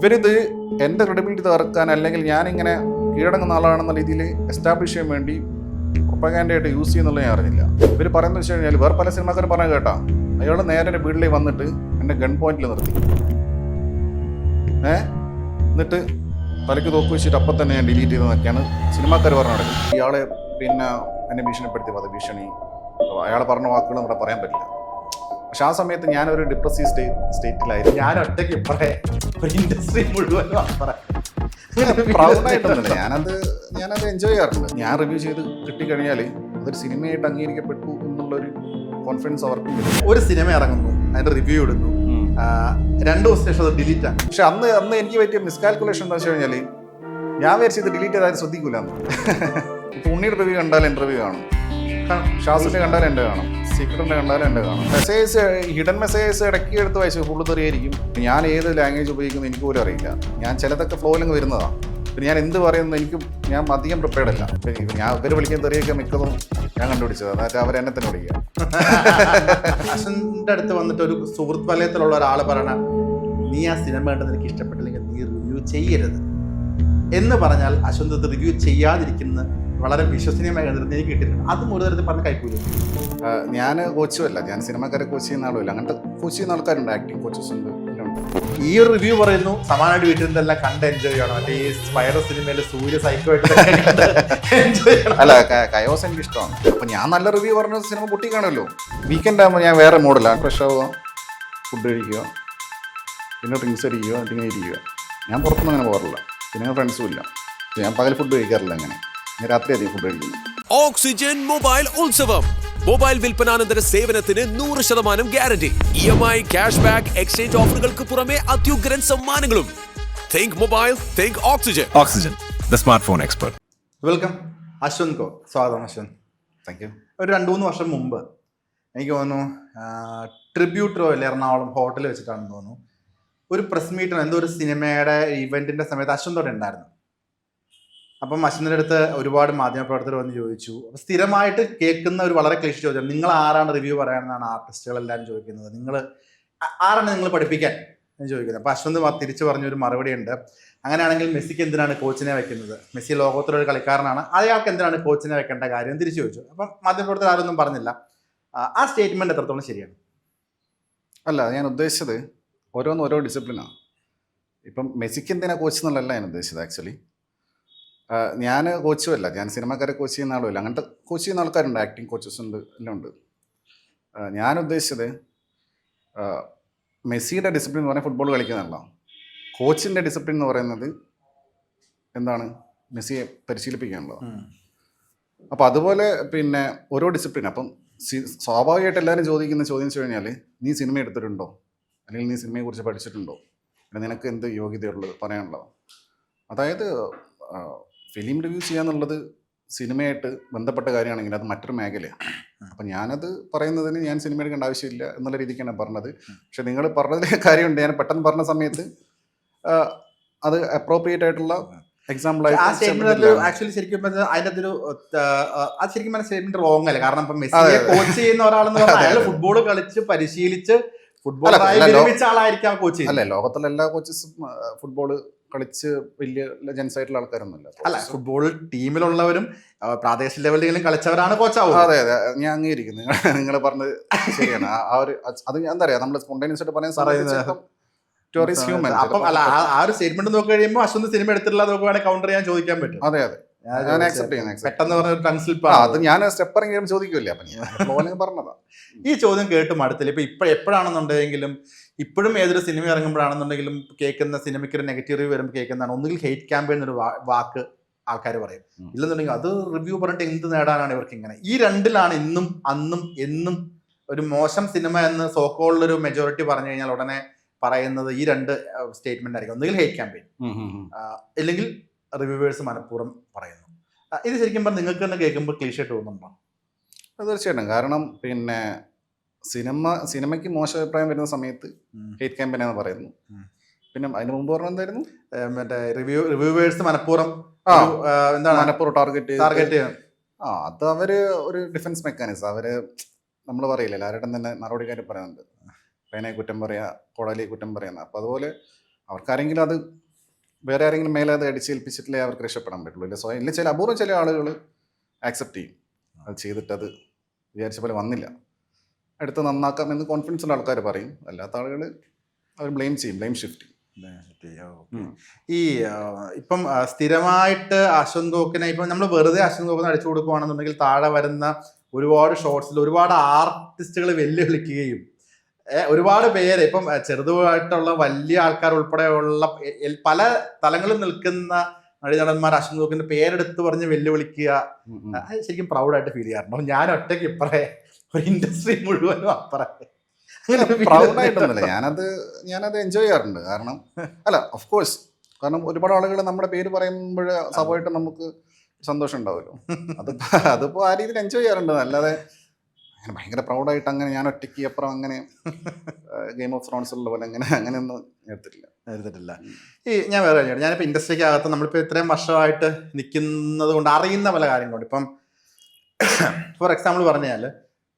ഇവരിത് എൻ്റെ ക്രെഡിബിലിറ്റി തകർക്കാൻ അല്ലെങ്കിൽ ഞാനിങ്ങനെ കീഴടങ്ങുന്ന ആളാണെന്ന രീതിയിൽ എസ്റ്റാബ്ലിഷ് ചെയ്യാൻ വേണ്ടി പ്രൊപ്പഗാൻഡയായിട്ട് യൂസ് ചെയ്യുന്നുള്ളത് ഞാൻ അറിഞ്ഞില്ല. ഇവർ പറയുന്നത് വെച്ച് കഴിഞ്ഞാൽ വേറെ പല സിനിമാക്കാരും പറഞ്ഞ കേട്ടാ, അയാൾ നേരെ എൻ്റെ വീട്ടിലേക്ക് വന്നിട്ട് എന്നെ ഗൺ പോയിന്റിൽ നിർത്തി, എന്നിട്ട് തലയ്ക്ക് തോക്ക് വെച്ചിട്ട് അപ്പം തന്നെ ഞാൻ ഡിലീറ്റ് ചെയ്തെന്നൊക്കെയാണ് സിനിമാക്കാർ പറഞ്ഞു നടക്കുന്നത്. ഇയാളെ പിന്നെ എന്നെ ഭീഷണിപ്പെടുത്തി വധഭീഷണി, അയാൾ പറഞ്ഞ വാക്കുകൾ ഇവിടെ പറയാൻ പറ്റില്ല. പക്ഷെ ആ സമയത്ത് ഞാനൊരു ഡിപ്രസീവ് സ്റ്റേറ്റിലായിരുന്നു. ഞാൻ ഒറ്റയ്ക്ക് ഇൻഡസ്ട്രി മുഴുവൻ പ്രൗഡായിട്ടൊന്നുമില്ല, ഞാനത് എൻജോയ് ചെയ്യാറുണ്ട്. ഞാൻ റിവ്യൂ ചെയ്ത് കിട്ടിക്കഴിഞ്ഞാൽ അതൊരു സിനിമയായിട്ട് അംഗീകരിക്കപ്പെട്ടു എന്നുള്ളൊരു കോൺഫിഡൻസ് അവർക്കും കിട്ടും. ഒരു സിനിമ ഇറങ്ങുന്നു, അതിന്റെ റിവ്യൂ ഇടുന്നു, 2 ദിവസം ശേഷം അത് ഡിലീറ്റ് ആണ്. പക്ഷെ അന്ന് എനിക്ക് പറ്റിയ മിസ്കാൽക്കുലേഷൻ എന്താ വെച്ച് കഴിഞ്ഞാൽ, ഞാൻ വിചാരിച്ചത് ഡിലീറ്റ് ചെയ്താൽ ശ്രദ്ധിക്കൂല. ഇപ്പൊ ഉണ്ണിയുടെ റിവ്യൂ കണ്ടാൽ എൻ്റെ റിവ്യൂ കാണും, ഷാസിന്റെ കണ്ടാൽ എൻ്റെ കാണും, സീക്രട്ടിന്റെ കണ്ടാൽ എൻ്റെ കാണും. മെസ്സേജസ്, ഹിഡൻ മെസ്സേജസ് ഇടയ്ക്ക് എടുത്ത് വായിച്ച് ഫുള്ള് തെറിയായിരിക്കും. ഞാൻ ഏത് ലാംഗ്വേജ് ഉപയോഗിക്കുന്നത് എനിക്ക് പോലും അറിയില്ല. ഞാൻ ചിലതൊക്കെ ഫ്ലോയിലങ്ങ് വരുന്നതാണ്. പിന്നെ ഞാൻ എന്ത് പറയുന്നത് ഞാൻ അധികം പ്രിപ്പയർഡ് അല്ല. ഞാൻ ഇവർ വിളിക്കുന്ന തെറിയൊക്കെ മിക്കതും ഞാൻ കണ്ടുപിടിച്ചത്, അതായത് അവരെന്നെ തന്നെ വിളിക്കുക. അശ്വന്റെ അടുത്ത് വന്നിട്ട് ഒരു സുഹൃത്ത് വലയത്തിലുള്ള ഒരാൾ പറയണ, നീ ആ സിനിമ കണ്ടത് എനിക്ക് ഇഷ്ടപ്പെട്ടില്ലെങ്കിൽ നീ റിവ്യൂ ചെയ്യരുത് എന്ന് പറഞ്ഞാൽ അശ്വന്ത് റിവ്യൂ ചെയ്യാതിരിക്കുന്ന വളരെ വിശ്വസനീയമായ കണ്ടിട്ട് എനിക്ക് കിട്ടിയിട്ടുണ്ട്. അതും ഒരു തരത്തിൽ പറഞ്ഞ് കൈക്കൂലി. ഞാൻ കോച്ചുമല്ല, ഞാൻ സിനിമക്കാരെ കോച്ച് ചെയ്യുന്ന ആളുമില്ല. അങ്ങനത്തെ കോച്ച് ചെയ്യുന്ന ആൾക്കാരുണ്ട്, ആക്ടിങ് കോച്ചസ് ഉണ്ട്. ഈ ഒരു റിവ്യൂ പറയുന്നു സമാനമായിട്ട് വീട്ടിൽ നിന്നെല്ലാം കണ്ട് എൻജോയ് ചെയ്യണം. മറ്റേ ഈ സ്പൈറൽ സിനിമയിലെ സൂര്യ സൈക്കോ എൻജോയ് ചെയ്യണം. അല്ല, കയോസ് എനിക്ക് ഇഷ്ടമാണ്. അപ്പൊ ഞാൻ നല്ല റിവ്യൂ പറഞ്ഞ സിനിമ പൊട്ടിക്കാണല്ലോ. വീക്കെൻഡ് ആകുമ്പോൾ ഞാൻ വേറെ മോഡലാണ്. ഫ്രഷ് ആവുക, ഫുഡ് കഴിക്കുക, പിന്നെ ഡ്രിങ്ക്സ് അടിക്കുക, എന്നിട്ട് ഇരിക്കുക. ഞാൻ പുറത്തൊന്നും അങ്ങനെ പോകാറില്ല, പിന്നെ ഫ്രണ്ട്സും ഇല്ല. ഞാൻ പകൽ ഫുഡ് കഴിക്കാറില്ല, അങ്ങനെ ഞാൻ രാത്രി അധികം ഫുഡ് കഴിക്കുന്നു. ഓക്സിജൻ മൊബൈൽ ഉത്സവം. മൊബൈൽ വിൽപ്പനാനന്തര സേവനത്തിന് 100% guarantee. EMI, cash back, exchange ഓഫറുകൾക്ക് പുറമെ അത്യുഗ്രൻ സമ്മാനങ്ങളും. Think mobile, think Oxygen. Oxygen, the smartphone expert. Welcome Ashwanth കോ. സ്വാഗതം അശ്വന്ത്. Thank you. ഒരു 2-3 വർഷം മുമ്പ് എനിക്ക് തോന്നുന്നു ട്രിബ്യൂട്ട് റോയിൽ എറണാകുളം ഹോട്ടലിൽ വെച്ചിട്ടാണെന്ന് തോന്നുന്നു ഒരു പ്രസ് മീറ്റിന് എന്തോ ഒരു സിനിമയുടെ ഇവന്റിന്റെ സമയത്ത് അശ്വന്തോടെ ഉണ്ടായിരുന്നു. അപ്പം അശ്വന്തിൻ്റെ അടുത്ത് ഒരുപാട് മാധ്യമപ്രവർത്തകർ വന്ന് ചോദിച്ചു. അപ്പം സ്ഥിരമായിട്ട് കേൾക്കുന്ന ഒരു വളരെ ക്ലിഷ്ട ചോദ്യം, നിങ്ങൾ ആരാണ് റിവ്യൂ പറയാനെന്നാണ് ആർട്ടിസ്റ്റുകളെല്ലാവരും ചോദിക്കുന്നത്. നിങ്ങൾ ആരാണ് നിങ്ങൾ പഠിപ്പിക്കാൻ എന്ന് ചോദിക്കുന്നത്. അപ്പം അശ്വന്ത് തിരിച്ചു പറഞ്ഞൊരു മറുപടി ഉണ്ട്. അങ്ങനെയാണെങ്കിൽ മെസ്സിക്ക് എന്തിനാണ് കോച്ചിനെ വെക്കുന്നത്? മെസ്സി ലോകത്തിലൊരു കളിക്കാരനാണ്, അയാൾക്ക് എന്തിനാണ് കോച്ചിനെ വെക്കേണ്ട കാര്യം തിരിച്ചു ചോദിച്ചു. അപ്പം മാധ്യമപ്രവർത്തകർ ആരൊന്നും പറഞ്ഞില്ല. ആ സ്റ്റേറ്റ്മെന്റ് എത്രത്തോളം ശരിയാണ്? അല്ല, ഞാൻ ഉദ്ദേശിച്ചത് ഓരോന്നും ഓരോ ഡിസിപ്ലിനാണ്. ഇപ്പം മെസ്സിക്ക് എന്തിനാ കോച്ച് എന്നുള്ളതല്ല ഞാൻ ഉദ്ദേശിച്ചത്. ആക്ച്വലി ഞാൻ കോച്ചുമല്ല, ഞാൻ സിനിമക്കാരെ കോച്ച് ചെയ്യുന്ന ആളുമില്ല. അങ്ങനത്തെ കോച്ച് ചെയ്യുന്ന ആൾക്കാരുണ്ട്, ആക്ടിങ് കോച്ചസ് ഉണ്ട്, എല്ലാം ഉണ്ട്. ഞാൻ ഉദ്ദേശിച്ചത് മെസ്സിയുടെ ഡിസിപ്ലിൻ എന്ന് പറഞ്ഞാൽ ഫുട്ബോൾ കളിക്കുന്നതല്ല. കോച്ചിൻ്റെ ഡിസിപ്ലിൻ എന്ന് പറയുന്നത് എന്താണ്? മെസ്സിയെ പരിശീലിപ്പിക്കാനുള്ളത്. അപ്പോൾ അതുപോലെ പിന്നെ ഓരോ ഡിസിപ്ലിൻ. അപ്പം സ്വാഭാവികമായിട്ട് എല്ലാവരും ചോദിക്കുന്ന ചോദ്യം വെച്ച് കഴിഞ്ഞാൽ, നീ സിനിമ എടുത്തിട്ടുണ്ടോ, അല്ലെങ്കിൽ നീ സിനിമയെക്കുറിച്ച് പഠിച്ചിട്ടുണ്ടോ, അല്ലെങ്കിൽ നിനക്ക് എന്ത് യോഗ്യതയുള്ളത് പറയാനുള്ളത്. അതായത് ഫിലിം റിവ്യൂ ചെയ്യാന്നുള്ളത് സിനിമയായിട്ട് ബന്ധപ്പെട്ട കാര്യമാണെങ്കിൽ അത് മറ്റൊരു മേഖലയാണ്. അപ്പം ഞാനത് പറയുന്നതിന് ഞാൻ സിനിമ എടുക്കേണ്ട ആവശ്യമില്ല എന്നുള്ള രീതിക്കാണ് പറഞ്ഞത്. പക്ഷെ നിങ്ങൾ പറഞ്ഞതിലെ കാര്യമുണ്ട്, ഞാൻ പെട്ടെന്ന് പറഞ്ഞ സമയത്ത് അത് അപ്രോപ്രിയേറ്റ് ആയിട്ടുള്ള എക്സാമ്പിൾ ആക്ച്വലി ശരിക്കും അതിനകത്തൊരു അത് ശരിക്കും സ്റ്റേറ്റ്മെന്റ് റോങ് അല്ലേ? കാരണം ഇപ്പം മെസ്സിയെ കോച്ച് ചെയ്യുന്ന ഒരാളെന്ന് പറഞ്ഞാൽ അയാൾ ഫുട്ബോൾ കളിച്ച് പരിശീലിച്ച് ഫുട്ബോൾ വിരമിച്ച ആളായിരിക്കാം കോച്ച് ചെയ്യുന്നത്. അല്ലേ, ലോകത്തിലെ എല്ലാ കോച്ചസും ഫുട്ബോൾ കളിച്ച് വലിയ ലെജൻസ് ആയിട്ടുള്ള ആൾക്കാരൊന്നുമില്ല. അല്ല, ഫുട്ബോൾ ടീമിലുള്ളവരും പ്രാദേശിക ലെവലിലും കളിച്ചവരാണ് കോച്ചാവും. അതെ, ഞാൻ അംഗീകരിക്കുന്നു, നിങ്ങൾ പറഞ്ഞത് ശരിയാണ്. ആ ഒരു അത് എന്താ പറയാ, നമ്മൾ സ്പോണ്ടേനിയസ് ആയിട്ട് പറയാൻ അപ്പം അല്ല, ആ ഒരു സ്റ്റേറ്റ്മെന്റ് നോക്കി കഴിയുമ്പോൾ അശ്വന്ത് സിനിമ എടുത്തില്ല നോക്കുകയാണെങ്കിൽ കൗണ്ടർ ചെയ്യാൻ ചോദിക്കാൻ പറ്റും. അതെ, ഞാൻ ആക്സെപ്റ്റ് ചെയ്യുന്നു. പെട്ടെന്ന് പറഞ്ഞ കൺസിൽപ്പ് അത് ഞാൻ സ്റ്റെപ്പ് ഇറങ്ങിയാലും ചോദിക്കില്ല. അപ്പം പറഞ്ഞതാ. ഈ ചോദ്യം കേട്ട് മടുത്തില്ല. ഇപ്പൊ എപ്പോഴാണെന്നുണ്ടെങ്കിലും ഇപ്പോഴും ഏതൊരു സിനിമ ഇറങ്ങുമ്പോഴാണെന്നുണ്ടെങ്കിലും കേൾക്കുന്ന സിനിമയ്ക്ക് ഒരു നെഗറ്റീവ് റിവ്യൂ വരുമ്പോൾ കേൾക്കുന്നതാണ് ഒന്നുകിൽ ഹെയ്റ്റ് ക്യാമ്പയിൻ എന്നൊരു വാക്ക് ആൾക്കാർ പറയും. ഇല്ലെന്നുണ്ടെങ്കിൽ അത് റിവ്യൂ പറഞ്ഞിട്ട് എന്ത് നേടാനാണ് ഇവർക്ക് ഇങ്ങനെ. ഈ രണ്ടിലാണ് ഇന്നും അന്നും എന്നും ഒരു മോശം സിനിമ എന്ന് സോക്കോളിലൊരു മെജോറിറ്റി പറഞ്ഞു കഴിഞ്ഞാൽ ഉടനെ പറയുന്നത് ഈ 2 സ്റ്റേറ്റ്മെന്റ് ആയിരിക്കും. ഒന്നുകിൽ ഹെയ്റ്റ് ക്യാമ്പയിൻ, അല്ലെങ്കിൽ റിവ്യൂവേഴ്സ് മനഃപൂർവ്വം പറയുന്നു. ഇത് ശരിക്കും പറഞ്ഞാൽ നിങ്ങൾക്ക് തന്നെ കേൾക്കുമ്പോൾ ക്ലീഷയായിട്ട് തോന്നുന്നുണ്ടോ? തീർച്ചയായിട്ടും. കാരണം പിന്നെ സിനിമയ്ക്ക് മോശം അഭിപ്രായം വരുന്ന സമയത്ത് ഹെയ്റ്റ് ക്യാമ്പയിൻ എന്ന് പറയുന്നു. പിന്നെ അതിന് മുമ്പ് പറഞ്ഞ എന്തായിരുന്നു, മറ്റേ റിവ്യൂവേഴ്സ് മനഃപൂർവ്വം എന്താണ് മനഃപൂർവ്വം ടാർഗറ്റ് ചെയ്യാൻ. അത് അവര് ഒരു ഡിഫൻസ് മെക്കാനിസം. അവര് നമ്മൾ പറയില്ല, ആരുടെ തന്നെ നടപടിക്കാർ പറയുന്നുണ്ട്, പേനയെ കുറ്റം പറയാ, കൊടലി കുറ്റം പറയുന്ന. അപ്പം അതുപോലെ അവർക്കാരെങ്കിലും അത് വേറെ ആരെങ്കിലും മേലെ അത് അടിച്ചേൽപ്പിച്ചിട്ടില്ലേ അവർക്ക് രക്ഷപ്പെടാൻ പറ്റുള്ളൂ. ഇല്ല സ്വയം ഇല്ല, ചില അപൂർവം ചില ആളുകൾ ആക്സെപ്റ്റ് ചെയ്യും, അത് ചെയ്തിട്ട് അത് വിചാരിച്ച പോലെ വന്നില്ല, അടുത്ത് നന്നാക്കാം എന്ന് കോൺഫിഡൻസ് ഉള്ള ആൾക്കാർ പറയും. അല്ലാത്ത ആളുകൾ അവർ ബ്ലെയിം ചെയ്യും, ബ്ലെയിം ഷിഫ്റ്റ് ചെയ്യും. ഈ ഇപ്പം സ്ഥിരമായിട്ട് അശ്വന്ത് ഗോക്കിനെ ഇപ്പം നമ്മൾ വെറുതെ അശ്വന്ത് ഗോക്കിനെ അടിച്ചു കൊടുക്കുകയാണെന്നുണ്ടെങ്കിൽ താഴെ വരുന്ന ഒരുപാട് ഷോർട്സിൽ ഒരുപാട് ആർട്ടിസ്റ്റുകൾ വെല്ലുവിളിക്കുകയും ഒരുപാട് പേര് ഇപ്പം ചെറുതുമായിട്ടുള്ള വലിയ ആൾക്കാർ ഉൾപ്പെടെയുള്ള പല തലങ്ങളിൽ നിൽക്കുന്ന നടന്മാർ അശ്വന്ത് ഗോക്കിന്റെ പേരെടുത്ത് പറഞ്ഞ് വെല്ലുവിളിക്കുക, അത് ശരിക്കും പ്രൗഡായിട്ട് ഫീൽ ചെയ്യാറുണ്ടോ? ഞാൻ ഒറ്റയ്ക്ക് ഇപ്പറേ ഒരു ഇൻഡസ്ട്രി മുഴുവനും അപ്പറേ പ്രൗഡായിട്ടൊന്നുമില്ല, ഞാനത് എൻജോയ് ചെയ്യാറുണ്ട്. കാരണം അല്ല ഓഫ് കോഴ്സ്, കാരണം ഒരുപാട് ആളുകൾ നമ്മുടെ പേര് പറയുമ്പോൾ സ്വാഭാവികമായിട്ടും നമുക്ക് സന്തോഷം ഉണ്ടാവുമല്ലോ. അതിപ്പോൾ ആ രീതിയിൽ എൻജോയ് ചെയ്യാറുണ്ട്. അല്ലാതെ അങ്ങനെ ഭയങ്കര പ്രൗഡായിട്ട് അങ്ങനെ ഞാൻ ഒറ്റയ്ക്ക് അപ്പുറം അങ്ങനെ ഗെയിം ഓഫ് ത്രോൺസ് ഉള്ള പോലെ അങ്ങനെയൊന്നും എടുത്തിട്ടില്ല. ഈ ഞാൻ വേറെ കാര്യം, ഞാനിപ്പോൾ ഇൻഡസ്ട്രിക്കകത്ത് നമ്മളിപ്പോൾ ഇത്രയും വർഷമായിട്ട് നിൽക്കുന്നത് കൊണ്ട് അറിയുന്ന പല കാര്യങ്ങളുണ്ട്. ഇപ്പം ഫോർ എക്സാമ്പിൾ പറഞ്ഞാൽ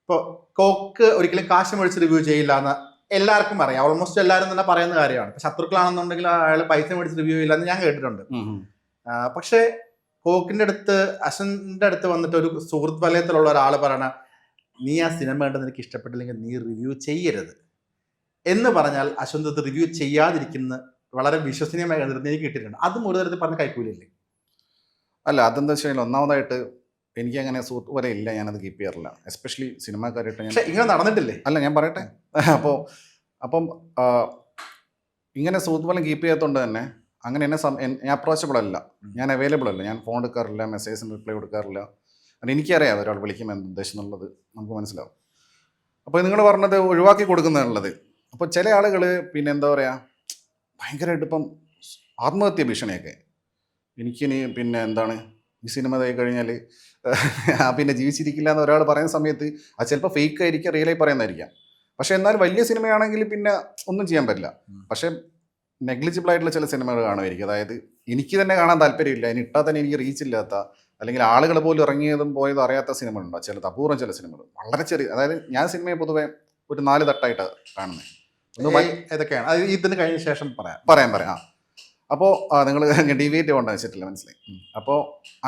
ഇപ്പോൾ കോക്ക് ഒരിക്കലും കാശ് മേടിച്ച് റിവ്യൂ ചെയ്യില്ല എന്ന് എല്ലാവർക്കും അറിയാം, ഓൾമോസ്റ്റ് എല്ലാവരും തന്നെ പറയുന്ന കാര്യമാണ്. ഇപ്പം ശത്രുക്കളാണെന്നുണ്ടെങ്കിൽ അയാൾ പൈസ മേടിച്ച് റിവ്യൂ ചെയ്യില്ല എന്ന് ഞാൻ കേട്ടിട്ടുണ്ട്. പക്ഷേ കോക്കിൻ്റെ അടുത്ത് അശ്വൻ്റെ അടുത്ത് വന്നിട്ട് ഒരു സുഹൃത്ത് വലയത്തിലുള്ള ഒരാൾ പറയണ, നീ ആ സിനിമ കണ്ടെന്ന് എനിക്ക് ഇഷ്ടപ്പെട്ടില്ലെങ്കിൽ നീ റിവ്യൂ ചെയ്യരുത് എന്ന് പറഞ്ഞാൽ അശ്വന്ത് റിവ്യൂ ചെയ്യാതിരിക്കുന്ന വളരെ വിശ്വസനീയമായ കണ്ടിട്ട് എനിക്ക് കിട്ടിയിട്ടുണ്ട്. അതും ഒരു തരത്തിൽ പറഞ്ഞ കൈക്കൂലിയല്ലേ? അല്ല, അതെന്താ വെച്ചാൽ ഒന്നാമതായിട്ട് എനിക്കങ്ങനെ സുഹൃത്ത് പോലെ ഇല്ല, ഞാനത് കീപ്പ് ചെയ്യാറില്ല, എസ്പെഷ്യലി സിനിമാക്കാരായിട്ട്. പക്ഷേ ഇങ്ങനെ നടന്നിട്ടില്ലേ? അല്ല ഞാൻ പറയട്ടെ, അപ്പം ഇങ്ങനെ സുഹൃത്ത് പോലെ കീപ്പ് ചെയ്യാത്തതുകൊണ്ട് തന്നെ അങ്ങനെ ഞാൻ അപ്രോച്ചബിൾ അല്ല, ഞാൻ അവൈലബിൾ അല്ല, ഞാൻ ഫോൺ എടുക്കാറില്ല, മെസ്സേജിന് റിപ്ലൈ കൊടുക്കാറില്ല. കാരണം എനിക്കറിയാം ഒരാൾ വിളിക്കുമ്പോൾ എന്ത് ഉദ്ദേശം എന്നുള്ളത് നമുക്ക് മനസ്സിലാവും. അപ്പോൾ നിങ്ങൾ പറഞ്ഞത് ഒഴിവാക്കി കൊടുക്കുന്നതാണുള്ളത്. അപ്പോൾ ചില ആളുകൾ പിന്നെ എന്താ പറയുക, ഭയങ്കരമായിട്ട് ഇപ്പം ആത്മഹത്യ ഭീഷണിയൊക്കെ, എനിക്കിനി പിന്നെ എന്താണ് ഈ സിനിമ ഇതായി കഴിഞ്ഞാൽ പിന്നെ ജീവിച്ചിരിക്കില്ല എന്ന് ഒരാൾ പറയുന്ന സമയത്ത് അത് ചിലപ്പോൾ ഫേക്ക് ആയിരിക്കാം, റിയലായി പറയുന്നതായിരിക്കാം. പക്ഷേ എന്നാൽ വലിയ സിനിമയാണെങ്കിൽ പിന്നെ ഒന്നും ചെയ്യാൻ പറ്റില്ല. പക്ഷേ നെഗ്ലിജിബിൾ ആയിട്ടുള്ള ചില സിനിമകൾ കാണുമായിരിക്കും, അതായത് എനിക്ക് തന്നെ കാണാൻ താല്പര്യമില്ല, ഇനി ഇട്ടാൽ തന്നെ എനിക്ക് റീച്ച് ഇല്ലാത്ത, അല്ലെങ്കിൽ ആളുകൾ പോലും ഇറങ്ങിയതും പോയതും അറിയാത്ത സിനിമകളുണ്ടോ, ചിലത് അപൂർവം ചില സിനിമകൾ വളരെ ചെറിയ, അതായത് ഞാൻ സിനിമയെ പൊതുവെ ഒരു 4 തട്ടായിട്ട് കാണുന്നത്. ഏതൊക്കെയാണ് അത് ഇതിന് കഴിഞ്ഞ ശേഷം പറയാം. അപ്പോൾ നിങ്ങൾ ഡിവിയേറ്റ് കൊണ്ടാണ് വെച്ചിട്ടില്ല, മനസ്സിലായി. അപ്പോൾ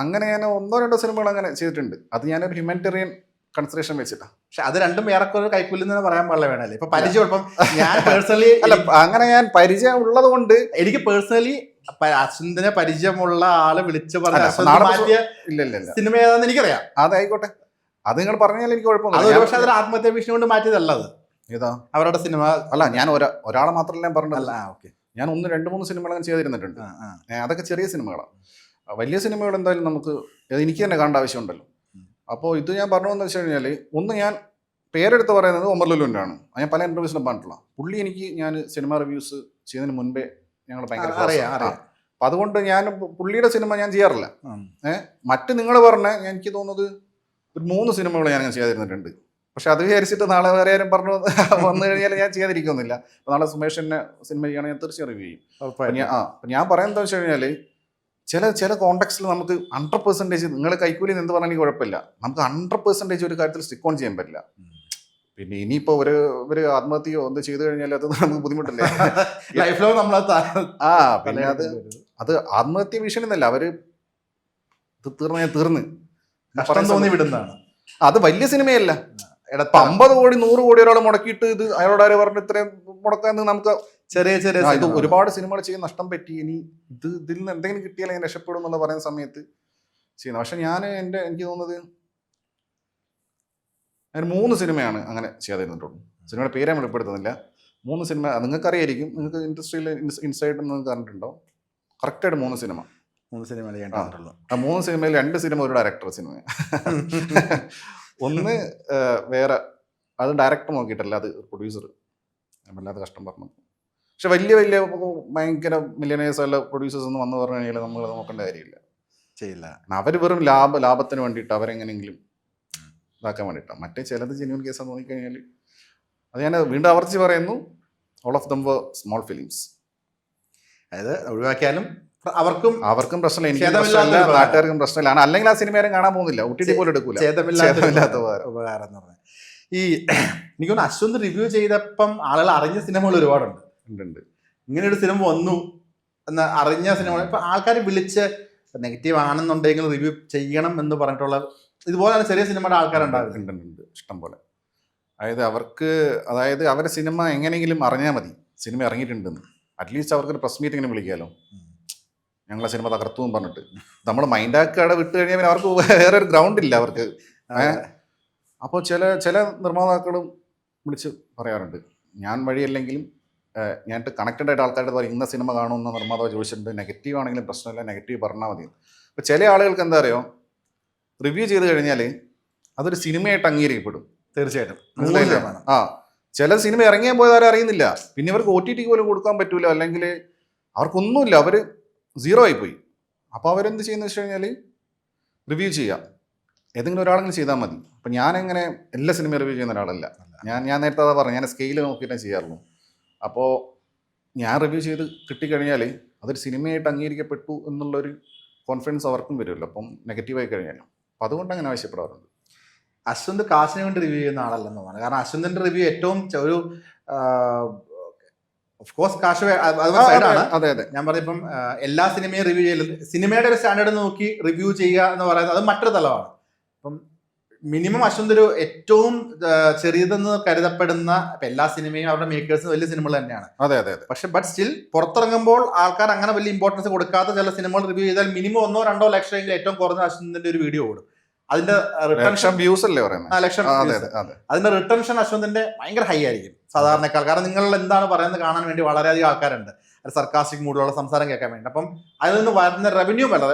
അങ്ങനെ ഞാൻ 1-2 സിനിമകൾ അങ്ങനെ ചെയ്തിട്ടുണ്ട്. അത് ഞാനൊരു ഹ്യൂമാനിറ്റേറിയൻ കൺസിഡറേഷൻ വെച്ചിട്ടാണ്. പക്ഷെ അത് രണ്ടും ഏറെക്കുറെ കൈക്കൂലെന്ന് പറയാൻ പാടില്ല, വേണമല്ലേ? ഇപ്പൊ പരിചയം ഇപ്പം ഞാൻ പേഴ്സണലി അല്ല, അങ്ങനെ ഞാൻ പരിചയം ഉള്ളത് കൊണ്ട് എനിക്ക് പേഴ്സണലി അശ്വന്തിനെ പരിചയമുള്ള ആള് വിളിച്ചു പറഞ്ഞ ഇല്ല സിനിമ ഏതാന്ന് എനിക്കറിയാം. അതായിക്കോട്ടെ, അത് നിങ്ങൾ പറഞ്ഞാൽ എനിക്ക് കുഴപ്പമൊന്നുമില്ല. പക്ഷെ അതൊരു ആത്മഹത്യ ഭീഷണി കൊണ്ട് മാറ്റിയതല്ല അത്. ഏതാ അവരുടെ സിനിമ? അല്ല, ഞാൻ ഒരാളെ മാത്രമല്ല ഞാൻ പറഞ്ഞതല്ല. ഓക്കെ, ഞാൻ 1-2-3 സിനിമകൾ അങ്ങനെ ചെയ്തിരുന്നിട്ടുണ്ട്. അതൊക്കെ ചെറിയ സിനിമകളാണ്. വലിയ സിനിമകൾ എന്തായാലും നമുക്ക് എനിക്ക് തന്നെ കാണേണ്ട ആവശ്യമുണ്ടല്ലോ. അപ്പോൾ ഇത് ഞാൻ പറഞ്ഞതെന്ന് വെച്ച് കഴിഞ്ഞാൽ, ഒന്ന് ഞാൻ പേരെടുത്ത് പറയുന്നത് ഒമർ ലുലുവിൻ്റെ ആണ്. ഞാൻ പല ഇൻ്റർവ്യൂസിലും പറഞ്ഞിട്ടുള്ള പുള്ളി എനിക്ക് ഞാൻ സിനിമ റിവ്യൂസ് ചെയ്യുന്നതിന് മുൻപേ ഞങ്ങൾ ഭയങ്കര അറിയാം. അപ്പം അതുകൊണ്ട് ഞാൻ പുള്ളിയുടെ സിനിമ ഞാൻ ചെയ്യാറില്ല. മറ്റ് നിങ്ങൾ പറഞ്ഞ എനിക്ക് തോന്നുന്നത് ഒരു 3 സിനിമകൾ ഞാൻ ചെയ്യാതിരുന്നിട്ടുണ്ട്. പക്ഷെ അത് വിചാരിച്ചിട്ട് നാളെ വേറെ ആരും പറഞ്ഞു വന്നു കഴിഞ്ഞാൽ ഞാൻ ചെയ്യാതിരിക്കുന്നില്ല. അപ്പോൾ നാളെ സുമേഷിൻ്റെ സിനിമ ചെയ്യുകയാണെങ്കിൽ ഞാൻ തീർച്ചയായും റിവ്യൂ ചെയ്യും. അപ്പം ഞാൻ പറയുന്നത് വെച്ച് കഴിഞ്ഞാൽ ചില കോണ്ടെക്സ്റ്റിൽ നമുക്ക് 100% നിങ്ങൾ കൈക്കൂലി എന്ത് പറഞ്ഞാൽ കുഴപ്പമില്ല, നമുക്ക് 100% ഒരു കാര്യത്തിൽ സ്റ്റിക്ക് ഓൺ ചെയ്യാൻ പറ്റില്ല. പിന്നെ ഇനിയിപ്പോൾ ഒരു ആത്മഹത്യയോ എന്ത് ചെയ്തു കഴിഞ്ഞാൽ അത് നമുക്ക് ബുദ്ധിമുട്ടല്ലേ ലൈഫിലോ നമ്മൾ. പിന്നെ അത് ആത്മഹത്യ ഭീഷണി എന്നല്ല, അവര് തീർന്ന് തോന്നി വിടുന്നതാണ്. അത് വലിയ സിനിമയല്ല. 50 കോടി 100 കോടി ഒരാൾ മുടക്കിയിട്ട് ഇത് അയാളോട് ആര് പറഞ്ഞ് ഇത്രയും മുടക്കാന്ന് നമുക്ക് ചെറിയ ഇത് ഒരുപാട് സിനിമകൾ ചെയ്ത് നഷ്ടം പറ്റി, ഇനി ഇതിൽ നിന്ന് എന്തെങ്കിലും കിട്ടിയാൽ ഞാൻ രക്ഷപ്പെടും എന്നുള്ള പറയുന്ന സമയത്ത് ചെയ്യുന്നത്. പക്ഷെ എനിക്ക് തോന്നുന്നത് ഞാൻ 3 സിനിമയാണ് അങ്ങനെ ചെയ്യാതിരുന്നിട്ടുള്ളൂ. സിനിമയുടെ പേരെ ഞാൻ വെളിപ്പെടുത്തുന്നില്ല. 3 സിനിമ നിങ്ങൾക്ക് അറിയായിരിക്കും, നിങ്ങൾക്ക് ഇൻഡസ്ട്രിയിൽ ഇൻസൈഡ് നിങ്ങൾക്ക് പറഞ്ഞിട്ടുണ്ടോ. കറക്റ്റായിട്ട് 3 സിനിമ ആ 3 സിനിമയിൽ 2 സിനിമ ഒരു ഡയറക്ടർ സിനിമയാണ്. ഒന്ന് വേറെ, അത് ഡയറക്ടർ നോക്കിയിട്ടല്ല, അത് പ്രൊഡ്യൂസർ. വല്ലാത്ത കഷ്ടം പറഞ്ഞു. പക്ഷെ വലിയ ഭയങ്കര മില്യനേഴ്സ് അല്ല പ്രൊഡ്യൂസേഴ്സ് ഒന്ന് വന്നു പറഞ്ഞു കഴിഞ്ഞാൽ നമ്മൾ നോക്കേണ്ട കാര്യമില്ല, ചെയ്യില്ല. അവർ വെറും ലാഭത്തിന് വേണ്ടിയിട്ട് അവരെങ്ങനെയെങ്കിലും ഇതാക്കാൻ വേണ്ടിയിട്ടാണ്. മറ്റേ ചിലത് ജെന്യൂൻ കേസാന്ന് തോന്നിക്കഴിഞ്ഞാൽ അത് ഞാൻ വീണ്ടും ആവർത്തിച്ച് പറയുന്നു, all of them were small films. അതായത് ഒഴിവാക്കിയാലും അവർക്കും പ്രശ്നമില്ല, എനിക്ക് പ്രശ്നമില്ല, നാട്ടുകാർക്കും പ്രശ്നമില്ല. അല്ലെങ്കിൽ ആ സിനിമ കാണാൻ പോകുന്നില്ല, OTT പോലും എടുക്കൂല. ഛേദമില്ലാത്ത ഉപകാരം എന്ന് പറഞ്ഞാൽ ഈ എനിക്കൊന്ന് അശ്വന്ത് റിവ്യൂ ചെയ്തപ്പം ആളുകൾ അറിഞ്ഞ സിനിമകൾ ഒരുപാടുണ്ട്. ഇങ്ങനെ ഒരു സിനിമ വന്നു എന്ന് അറിഞ്ഞ സിനിമ ഇപ്പൊ ആൾക്കാർ വിളിച്ച് നെഗറ്റീവ് ആണെന്നുണ്ടെങ്കിൽ റിവ്യൂ ചെയ്യണം എന്ന് പറഞ്ഞിട്ടുള്ള ഇതുപോലെ ചെറിയ സിനിമയുടെ ആൾക്കാരുണ്ടാകും. ഉണ്ട് ഇഷ്ടം പോലെ. അതായത് അവരെ സിനിമ എങ്ങനെയെങ്കിലും അറിഞ്ഞാൽ മതി സിനിമ ഇറങ്ങിയിട്ടുണ്ടെന്ന്. അറ്റ്ലീസ്റ്റ് അവർക്കൊരു പ്രസ് മീറ്റിങ്ങിന് വിളിക്കാമല്ലോ, ഞങ്ങളെ സിനിമ തകർത്തു എന്ന് പറഞ്ഞിട്ട്. നമ്മൾ മൈൻഡാക്കാടെ വിട്ട് കഴിഞ്ഞാൽ പിന്നെ അവർക്ക് വേറെ ഒരു ഗ്രൗണ്ട് ഇല്ല അവർക്ക്. അപ്പോൾ ചില നിർമ്മാതാക്കളും വിളിച്ച് പറയാറുണ്ട്, ഞാൻ വഴിയല്ലെങ്കിലും ഞാൻ കണക്റ്റഡ് ആയിട്ട് ആൾക്കാരുടെ പറയും ഇന്ന സിനിമ കാണുമെന്ന് നിർമ്മാതാവ് ചോദിച്ചിട്ടുണ്ട്, നെഗറ്റീവ് ആണെങ്കിലും പ്രശ്നമില്ല, നെഗറ്റീവ് പറഞ്ഞാൽ മതി. അപ്പോൾ ചില ആളുകൾക്ക് എന്താ അറിയോ, റിവ്യൂ ചെയ്ത് കഴിഞ്ഞാൽ അതൊരു സിനിമയായിട്ട് അംഗീകരിക്കപ്പെടും. തീർച്ചയായിട്ടും. ചില സിനിമ ഇറങ്ങിയാൽ പോയതാരും അറിയുന്നില്ല, പിന്നെ ഇവർക്ക് OTT പോലും കൊടുക്കാൻ പറ്റൂല, അല്ലെങ്കിൽ അവർക്കൊന്നുമില്ല, അവർ സീറോ ആയിപ്പോയി. അപ്പോൾ അവരെന്ത് ചെയ്യുന്നത് വെച്ച് കഴിഞ്ഞാൽ റിവ്യൂ ചെയ്യാം, ഏതെങ്കിലും ഒരാളെങ്കിലും ചെയ്താൽ മതി. അപ്പം ഞാനെങ്ങനെ എല്ലാ സിനിമയും റിവ്യൂ ചെയ്യുന്ന ഒരാളല്ല. ഞാൻ നേരത്തെ അതാ പറഞ്ഞു, ഞാൻ സ്കെയിൽ നോക്കിയിട്ടേ ചെയ്യാറുള്ളൂ. അപ്പോൾ ഞാൻ റിവ്യൂ ചെയ്ത് കിട്ടിക്കഴിഞ്ഞാൽ അതൊരു സിനിമയായിട്ട് അംഗീകരിക്കപ്പെട്ടു എന്നുള്ളൊരു കോൺഫിഡൻസ് അവർക്കും വരുമല്ലോ, അപ്പം നെഗറ്റീവായി കഴിഞ്ഞാലും. അപ്പം അതുകൊണ്ട് അങ്ങനെ ആവശ്യപ്പെടാറുണ്ട്. അശ്വന്ത് കാശിനെ വേണ്ടി റിവ്യൂ ചെയ്യുന്ന ആളല്ലെന്ന് തോന്നുന്നു. കാരണം അശ്വന്തിന്റെ റിവ്യൂ ഏറ്റവും ഒരു ഓഫ്കോഴ്സ് കാശ് സൈഡാണ്. അതെ അതെ, ഞാൻ പറഞ്ഞിപ്പം എല്ലാ സിനിമയും റിവ്യൂ ചെയ്യലും സിനിമയുടെ ഒരു സ്റ്റാൻഡേർഡ് നോക്കി റിവ്യൂ ചെയ്യുക എന്ന് പറയുന്നത് അത് മറ്റൊരു തലമാണ്. അപ്പം മിനിമം അശ്വന്ത് ഒരു ഏറ്റവും ചെറിയതെന്ന് കരുതപ്പെടുന്ന എല്ലാ സിനിമയും അവരുടെ മേക്കേഴ്സും വലിയ സിനിമകൾ തന്നെയാണ്. അതെ അതെ അതെ. പക്ഷെ ബട്ട് സ്റ്റിൽ പുറത്തിറങ്ങുമ്പോൾ ആൾക്കാർ അങ്ങനെ വലിയ ഇമ്പോർട്ടൻസ് കൊടുക്കാത്ത ചില സിനിമകൾ റിവ്യൂ ചെയ്താൽ മിനിമം 1-2 ലക്ഷം എങ്കിലും ഏറ്റവും കുറഞ്ഞ അശ്വന്തിന്റെ ഒരു വീഡിയോ ഓടും. അതിന്റെ റിട്ടൻഷൻ വ്യൂസ് അല്ലേ പറയുന്നത്? ലക്ഷം. അതിന്റെ റിട്ടൻഷൻ അശ്വന്തിന്റെ ഭയങ്കര ഹൈ ആയിരിക്കും സാധാരണക്കാർ. കാരണം നിങ്ങൾ എന്താണ് പറയുന്നത് കാണാൻ വേണ്ടി വളരെയധികം ആൾക്കാരുണ്ട്, സർക്കാസ്റ്റിക് മൂഡിലുള്ള സംസാരം കേൾക്കാൻ വേണ്ടി. അപ്പം അതിൽ നിന്ന് വരുന്ന റവന്യൂ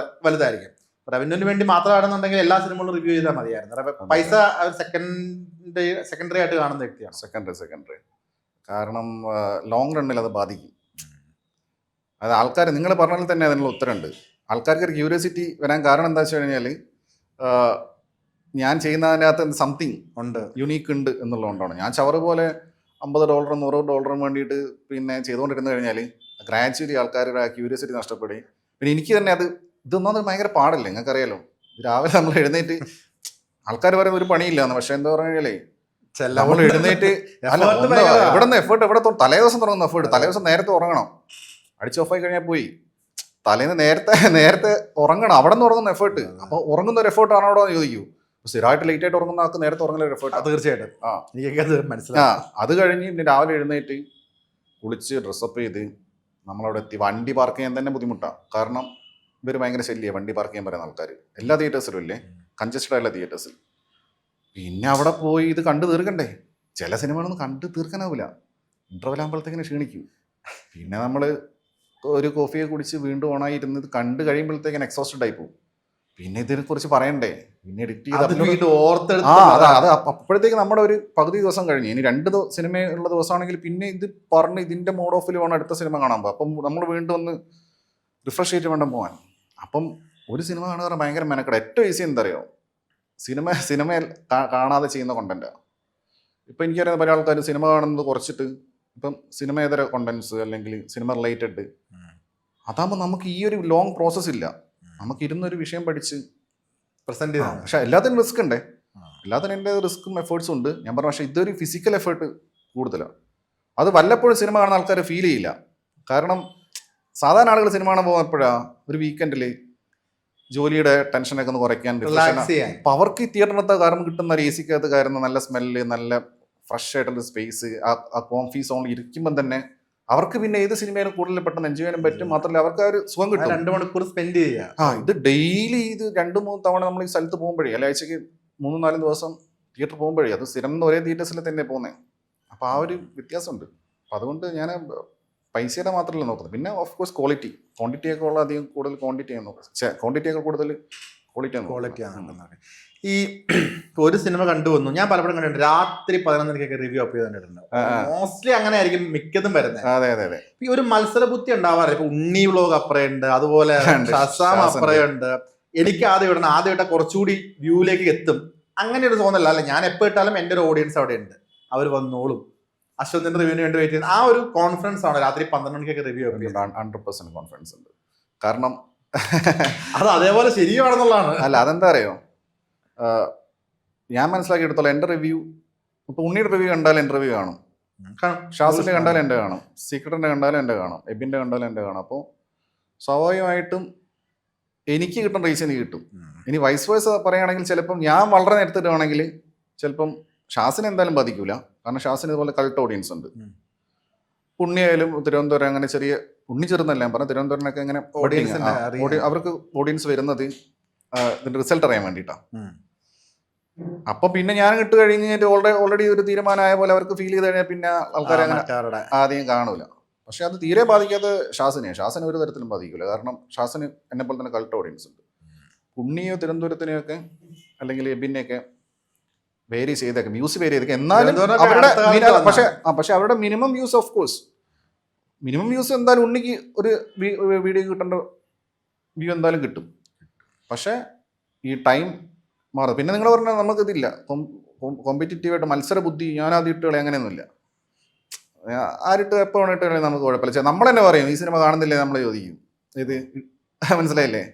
വലുതായിരിക്കും. റവന്യൂവിന് വേണ്ടി മാത്രമാണെന്നുണ്ടെങ്കിൽ എല്ലാ സിനിമകളും റിവ്യൂ ചെയ്താൽ മതിയായിരുന്നു. പൈസ സെക്കൻഡറി ആയിട്ട് കാണുന്ന വ്യക്തിയാണ്. സെക്കൻഡറി കാരണം ലോങ് റണ്ണിൽ അത് ബാധിക്കും. അത് ആൾക്കാർ നിങ്ങൾ പറഞ്ഞാൽ തന്നെ അതിനുള്ള ഉത്തരമുണ്ട്. ആൾക്കാർക്ക് ഒരു ക്യൂരിയോസിറ്റി വരാൻ കാരണം എന്താ വെച്ച് കഴിഞ്ഞാൽ ഞാൻ ചെയ്യുന്നതിനകത്ത് സംതിങ് ഉണ്ട്, യുണീക്ക് ഉണ്ട് എന്നുള്ളതുകൊണ്ടാണ്. ഞാൻ ചവറ് പോലെ $50 $100 വേണ്ടിയിട്ട് പിന്നെ ചെയ്തുകൊണ്ടിരുന്നു കഴിഞ്ഞാൽ ഗ്രാജുവലി ആൾക്കാരുടെ ആ ക്യൂരിയോസിറ്റി നഷ്ടപ്പെടുകയും പിന്നെ എനിക്ക് തന്നെ ഇതൊന്നും ഭയങ്കര പാടല്ലേ. നിങ്ങൾക്കറിയാലോ, രാവിലെ നമ്മൾ എഴുന്നേറ്റ് ആൾക്കാർ പറയുന്ന ഒരു പണിയില്ലാന്ന്, പക്ഷെ എന്താ പറഞ്ഞാലേ നമ്മൾ എഴുന്നേറ്റ് എവിടെ നിന്ന് എഫേർട്ട് എവിടെ തലേദിവസം തുടങ്ങുന്ന എഫേർട്ട്, തലേദിവസം നേരത്തെ ഉറങ്ങണം, അടിച്ച് ഓഫായി കഴിഞ്ഞാൽ പോയി. തലേന്ന് നേരത്തെ ഉറങ്ങണം, അവിടെ നിന്ന് ഉറങ്ങുന്ന എഫേർട്ട്. അപ്പോൾ ഉറങ്ങുന്ന ഒരു എഫേർട്ട് ആണോ അവിടെ ചോദിക്കൂ. സ്ഥിരമായിട്ട് ലേറ്റ് ആയിട്ട് ഉറങ്ങുന്ന ആൾക്ക് നേരത്തെ ഉറങ്ങുന്ന ഒരു എഫേർട്ട്. തീർച്ചയായിട്ടും മനസ്സിലായി. അത് കഴിഞ്ഞ് പിന്നെ രാവിലെ എഴുന്നേറ്റ് കുളിച്ച് ഡ്രസ്സപ്പ് ചെയ്ത് നമ്മളവിടെ എത്തി. വണ്ടി പാർക്ക് ചെയ്യാൻ തന്നെ ബുദ്ധിമുട്ടാണ്. കാരണം ഇവർ ഭയങ്കര ശല്യമാണ് വണ്ടി പാർക്ക് ചെയ്യാൻ പറയുന്ന ആൾക്കാർ. എല്ലാ തിയേറ്റേഴ്സിലും ഇല്ലേ, കൺജസ്റ്റഡ് ആയുള്ള തിയേറ്റേഴ്സിൽ. പിന്നെ അവിടെ പോയി ഇത് കണ്ടു തീർക്കണ്ടേ. ചില സിനിമകളൊന്നും കണ്ടു തീർക്കാനാവില്ല, ഇൻ്റർവെൽ ആകുമ്പോഴത്തേക്കിന് ക്ഷീണിക്കും. പിന്നെ നമ്മൾ ഒരു കോഫിയെ കുടിച്ച് വീണ്ടും ഓണായി ഇരുന്ന് ഇത് കണ്ടു കഴിയുമ്പോഴത്തേക്കിന് എക്സോസ്റ്റഡ് ആയി പോകും. പിന്നെ ഇതിനെക്കുറിച്ച് പറയണ്ടേ, പിന്നെ എഡിറ്റ് ചെയ്ത് അത് അപ്പോഴത്തേക്ക് നമ്മുടെ ഒരു പകുതി ദിവസം കഴിഞ്ഞ്. ഇനി 2 സിനിമയുള്ള ദിവസമാണെങ്കിൽ പിന്നെ ഇത് പറഞ്ഞ് ഇതിൻ്റെ മോഡ് ഓഫിൽ വേണം അടുത്ത സിനിമ കാണാൻ പോകും. അപ്പം നമ്മൾ വീണ്ടും ഒന്ന് റിഫ്രഷ് ചെയ്തിട്ട് വേണം പോകാൻ. അപ്പം ഒരു സിനിമ കാണുക ഭയങ്കര മെനക്കെട. ഏറ്റവും ഈസി എന്താ അറിയോ, സിനിമയിൽ കാണാതെ ചെയ്യുന്ന കോണ്ടന്റാണ്. ഇപ്പം എനിക്കറിയാം പല ആൾക്കാർ സിനിമ കാണുന്നത് കുറച്ചിട്ട് ഇപ്പം സിനിമേതര കോണ്ടന്റ്സ് അല്ലെങ്കിൽ സിനിമ റിലേറ്റഡ് അതാകുമ്പോൾ നമുക്ക് ഈ ഒരു ലോങ് പ്രോസസ് ഇല്ല. നമുക്ക് ഇരുന്നൊരു വിഷയം പഠിച്ച് പ്രസന്റ് ചെയ്താൽ. പക്ഷെ എല്ലാത്തിനും റിസ്ക് ഉണ്ടേ, എല്ലാത്തിനും എൻ്റെ റിസ്ക്കും എഫേർട്സും ഉണ്ട്. ഞാൻ പറഞ്ഞു, പക്ഷേ ഇതൊരു ഫിസിക്കൽ എഫേർട്ട് കൂടുതലാണ്. അത് വല്ലപ്പോഴും സിനിമ കാണുന്ന ആൾക്കാർ ഫീൽ ചെയ്യില്ല. കാരണം സാധാരണ ആളുകൾ സിനിമ കാണാൻ പോകുമ്പോഴാണ് ഒരു വീക്കെൻഡിൽ ജോലിയുടെ ടെൻഷനൊക്കെ ഒന്ന് കുറയ്ക്കാൻ. അപ്പം അവർക്ക് ഈ തിയേറ്ററിനകത്ത് കാരണം കിട്ടുന്ന ഒരു AC-ക്കകത്ത് കയറുന്ന നല്ല സ്മെല്ല്, നല്ല ഫ്രഷ് ആയിട്ടുള്ള സ്പേസ്, ആ കോംഫി സോണിൽ ഇരിക്കുമ്പം തന്നെ അവർക്ക് പിന്നെ ഏത് സിനിമയിലും കൂടുതൽ പെട്ടെന്ന് എൻജോയ് ചെയ്യാനും പറ്റും. മാത്രമല്ല അവർക്ക് ആ ഒരു സുഖം കിട്ടും. 2 മണിക്കൂർ സ്പെൻഡ് ചെയ്യുക. ഇത് ഡെയിലി ഇത് 2-3 തവണ നമ്മൾ ഈ സ്ഥലത്ത് പോകുമ്പോഴേ, ആഴ്ചയ്ക്ക് 3-4 ദിവസം തിയേറ്റർ പോകുമ്പോഴേ അത് സ്ഥിരം ഒരേ തിയേറ്റേഴ്സിൽ തന്നെ പോകുന്നത്. അപ്പോൾ ആ ഒരു വ്യത്യാസമുണ്ട്. അപ്പം അതുകൊണ്ട് ഞാൻ പൈസയുടെ മാത്രമല്ല നോക്കുന്നത്, പിന്നെ ഓഫ് കോഴ്സ് ക്വാണ്ടിറ്റിയൊക്കെ ഉള്ള അധികം കൂടുതൽ ക്വാണ്ടിറ്റിയാണ് നോക്കുന്നത്. ക്വാണ്ടിറ്റിയൊക്കെ കൂടുതൽ ക്വാളിറ്റിയാണ്. ഈ ഒരു സിനിമ കണ്ടുവന്നു, ഞാൻ പലപ്പോഴും കണ്ടിട്ടുണ്ട് രാത്രി 11:00 റിവ്യൂ അപ്പ് ചെയ്തിട്ടുണ്ട്. മോസ്റ്റ്ലി അങ്ങനെ ആയിരിക്കും മിക്കതും വരുന്നത്. അതെ അതെ അതെ. ഈ ഒരു മത്സര ബുദ്ധി ഉണ്ടാവാറില്ല. ഇപ്പൊ ഉണ്ണി വ്ലോഗ് അപ്പറയുണ്ട്, അതുപോലെ ഷസാം അപ്പറയുണ്ട്. എനിക്ക് ആദ്യം കുറച്ചുകൂടി വ്യൂയിലേക്ക് എത്തും, അങ്ങനെ ഒരു തോന്നല്ല. അല്ല, ഞാൻ എപ്പോൾ ഇട്ടാലും എൻ്റെ ഒരു ഓഡിയൻസ് അവിടെ ഉണ്ട്, അവർ വന്നോളും. അശ്വന്തിന്റെ റിവ്യൂവിന് വേണ്ടി വെയിറ്റ് ചെയ്യുന്നത് ആ ഒരു കോൺഫിഡൻസ് ആണ്. രാത്രി 12:00 റിവ്യൂ 100% കോൺഫിഡൻസ് ഉണ്ട്. കാരണം അത് അതേപോലെ ശരിയാണെന്നുള്ളതാണ്. അല്ല, അതെന്താ അറിയോ, ഞാൻ മനസ്സിലാക്കിയെടുത്തോളം എൻ്റെ റിവ്യൂ ഇപ്പോൾ ഉണ്ണിയുടെ റിവ്യൂ കണ്ടാൽ എൻ്റെ റിവ്യൂ കാണും. ഷാസിൻ്റെ കണ്ടാലും എൻ്റെ കാണും, സീക്രട്ടിൻ്റെ കണ്ടാലും എൻ്റെ കാണും, എബിൻ്റെ കണ്ടാലും എൻ്റെ കാണും. അപ്പോൾ സ്വാഭാവികമായിട്ടും എനിക്ക് കിട്ടുന്ന റീച്ച് എനിക്ക് കിട്ടും. ഇനി വൈസ് വേഴ്സ പറയുകയാണെങ്കിൽ ചിലപ്പം ഞാൻ വളരെ നേരത്തെ ഇടുകയാണെങ്കിൽ ചിലപ്പം ഷാസിനെ എന്തായാലും ബാധിക്കൂല. കാരണം ഷാസിന് ഇതുപോലെ കൾട്ട് ഓഡിയൻസ് ഉണ്ട്. പുണ്യായാലും തിരുവനന്തപുരം അങ്ങനെ ചെറിയ ഉണ്ണി ചെറുന്നല്ല ഞാൻ പറഞ്ഞ തിരുവനന്തപുരമൊക്കെ ഇങ്ങനെ അവർക്ക് ഓഡിയൻസ് വരുന്നത് ഇതിന്റെ റിസൾട്ട് അറിയാൻ വേണ്ടിയിട്ടാണ്. അപ്പൊ പിന്നെ ഞാൻ ഇട്ട് കഴിഞ്ഞിട്ട് ഓൾറെഡി ഒരു തീരുമാനമായ പോലെ അവർക്ക് ഫീൽ ചെയ്ത് കഴിഞ്ഞാൽ പിന്നെ ആൾക്കാരെ അങ്ങനെ ആദ്യം കാണൂല. പക്ഷെ അത് തീരെ ബാധിക്കാത്ത ഷാസിനെ ഒരു തരത്തിലും ബാധിക്കില്ല. കാരണം ഷാസിന് എന്നെ പോലെ തന്നെ കൾട്ട് ഓഡിയൻസ് ഉണ്ട്. ഉണ്ണിയോ തിരുവനന്തപുരത്തിനെയൊക്കെ അല്ലെങ്കിൽ എബിനെയൊക്കെ വേരി ചെയ്തേക്കെ, വ്യൂസ് വേരി ചെയ്തേക്കെ, എന്നാലും അവരുടെ പക്ഷെ അവരുടെ minimum views of course minimum views എന്തായാലും ഉണ്ണിക്ക് ഒരു വീഡിയോ കിട്ടേണ്ട വ്യൂ എന്തായാലും കിട്ടും. പക്ഷെ ഈ ടൈം മാറും. പിന്നെ നിങ്ങൾ പറഞ്ഞാൽ നമുക്കിതില്ല കോമ്പറ്റീറ്റീവായിട്ട് മത്സര ബുദ്ധി ഞാൻ ആദ്യം ഇട്ടുകളെ അങ്ങനെയൊന്നുമില്ല. ആരിട്ട് എപ്പോൾ വേണിട്ട് കളി നമുക്ക് കുഴപ്പമില്ല. നമ്മൾ തന്നെ പറയും ഈ സിനിമ കാണുന്നില്ലേ നമ്മൾ ചോദിക്കും, ഇത് മനസ്സിലായില്ലേ,